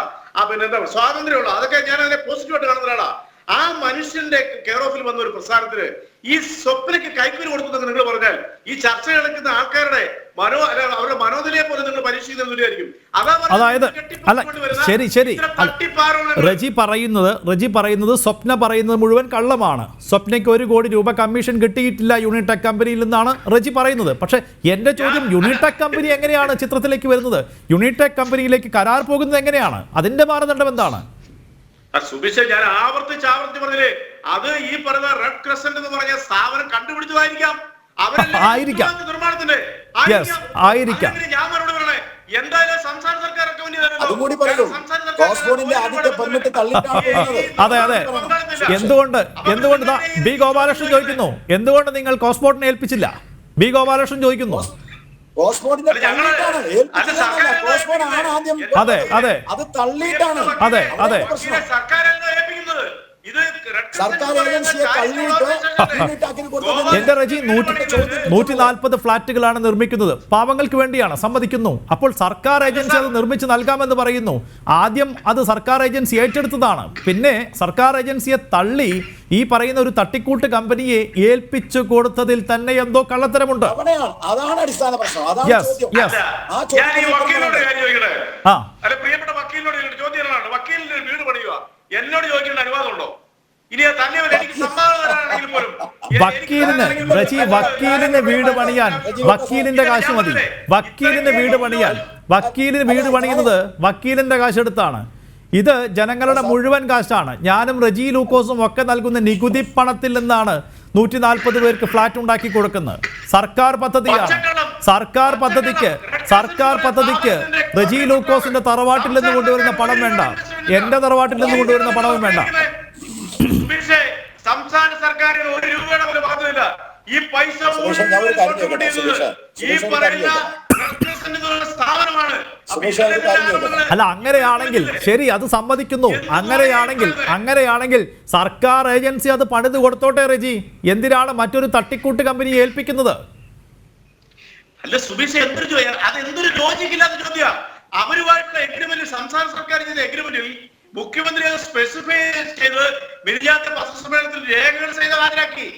പിന്നെ എന്താ സ്വാതന്ത്ര്യമുള്ള, അതൊക്കെ ഞാൻ അതിനെ പോസിറ്റീവായിട്ട് കാണുന്ന ഒരാളാണ്. ആ മനുഷ്യന്റെ കെയർ ഓഫിൽ വന്ന ഒരു പ്രസ്ഥാനത്തിന് ഈ സ്വപ്നയ്ക്ക് കൈക്കൂലി കൊടുത്തു നിങ്ങൾ പറഞ്ഞാൽ ഈ ചർച്ച നടക്കുന്ന ആൾക്കാരുടെ അവരുടെ മനോനിലയെ പോലെ നിങ്ങൾ പരീക്ഷിക്കുന്നതായിരിക്കും. അതായത് അല്ല, ശരി റജി പറയുന്നത് സ്വപ്ന പറയുന്നത് മുഴുവൻ കള്ളമാണ്. സ്വപ്നയ്ക്ക് 1 കോടി രൂപ കമ്മീഷൻ കിട്ടിയിട്ടില്ല യൂണിടാക് കമ്പനിയിൽ നിന്നാണ് റജി പറയുന്നത്. പക്ഷെ എന്റെ ചോദ്യം, യൂണിടാക് കമ്പനി എങ്ങനെയാണ് ചിത്രത്തിലേക്ക് വരുന്നത്? യൂണിടാക് കമ്പനിയിലേക്ക് കരാർ പോകുന്നത് എങ്ങനെയാണ്? അതിന്റെ മാനദണ്ഡം എന്താണ്? സുബീഷ്, ഞാൻ ആവർത്തിച്ച് പറഞ്ഞില്ലേ, അത് ഈ പറയുന്ന റെഡ് ക്രസന്റ് എന്ന് പറഞ്ഞ സ്ഥാപനം കണ്ടുപിടിച്ചതായിരിക്കാം. നിർമ്മാണത്തിന്റെ ആയിരിക്കാം. ഞാൻ മറുപടി പറയണേ, എന്തായാലും സംസ്ഥാന സർക്കാർ അതെ. എന്തുകൊണ്ട് B ഗോപാലകൃഷ്ണൻ ചോദിക്കുന്നു, എന്തുകൊണ്ട് നിങ്ങൾ കോസ്മോട്ടിനെ ഏൽപ്പിച്ചില്ല? B ഗോപാലകൃഷ്ണൻ ചോദിക്കുന്നു. അതെ. എന്റെ റജി 140 ഫ്ളാറ്റുകളാണ് നിർമ്മിക്കുന്നത്, പാവങ്ങൾക്ക് വേണ്ടിയാണ്, സമ്മതിക്കുന്നു. അപ്പോൾ സർക്കാർ ഏജൻസി അത് നിർമ്മിച്ച് നൽകാമെന്ന് പറയുന്നു. ആദ്യം അത് സർക്കാർ ഏജൻസി ഏറ്റെടുത്തതാണ്. പിന്നെ സർക്കാർ ഏജൻസിയെ തള്ളി ഈ പറയുന്ന ഒരു തട്ടിക്കൂട്ട് കമ്പനിയെ ഏൽപ്പിച്ചു കൊടുത്തതിൽ തന്നെ എന്തോ കള്ളത്തരമുണ്ട്. അതാണ് അടിസ്ഥാന പ്രശ്നം. പ്രിയപ്പെട്ട വക്കീലിനോട് ചോദ്യമാണ്, വക്കീലിന്റെ വീട് പണിയുക, എന്നോട് ചോദിക്കേണ്ട അനുവാദമുണ്ടോ? വക്കീലിന് വീട് പണിയാൻ വക്കീലിന്റെ കാശ് മതി. വക്കീലിന് വീട് പണിയുന്നത് വക്കീലിന്റെ കാശെടുത്താണ്. ഇത് ജനങ്ങളുടെ മുഴുവൻ കാശാണ്. ഞാനും റെജി ലൂക്കോസും ഒക്കെ നൽകുന്ന നികുതി പണത്തിൽ നിന്നാണ് 140 പേർക്ക് ഫ്ലാറ്റ് ഉണ്ടാക്കി കൊടുക്കുന്നത്. സർക്കാർ പദ്ധതിയാണ്. സർക്കാർ പദ്ധതിക്ക് റെജി ലൂക്കോസിന്റെ തറവാട്ടിൽ നിന്ന് കൊണ്ടുവരുന്ന പണം വേണ്ട, എന്റെ തറവാട്ടിൽ നിന്ന് കൊണ്ടുവരുന്ന പണവും വേണ്ട. സംസ്ഥാന സർക്കാരിന് 1 രൂപയുടെ പോലും ബാധ്യതയില്ല. ഈ പൈസ അല്ല, അങ്ങനെയാണെങ്കിൽ ശരി, അത് സമ്മതിക്കുന്നു. അങ്ങനെയാണെങ്കിൽ സർക്കാർ ഏജൻസി അത് പണിത് കൊടുത്തോട്ടെ റെജി. എന്തിനാണ് മറ്റൊരു തട്ടിക്കൂട്ട് കമ്പനി ഏൽപ്പിക്കുന്നത്? അല്ല സുബീഷ്, എന്തൊരു ലോജിക് ഇല്ലാത്ത ചോദ്യം. അവരുമായിട്ടുള്ള എഗ്രിമെന്റിൽ, സംസ്ഥാന സർക്കാർ ചെയ്ത എഗ്രിമെന്റിൽ മുഖ്യമന്ത്രി അത് സ്പെസിഫൈ ചെയ്ത് മിനിഞ്ഞാത്ത പത്രസമ്മേളനത്തിൽ രേഖകൾ സഹിതം ഹാജരാക്കി.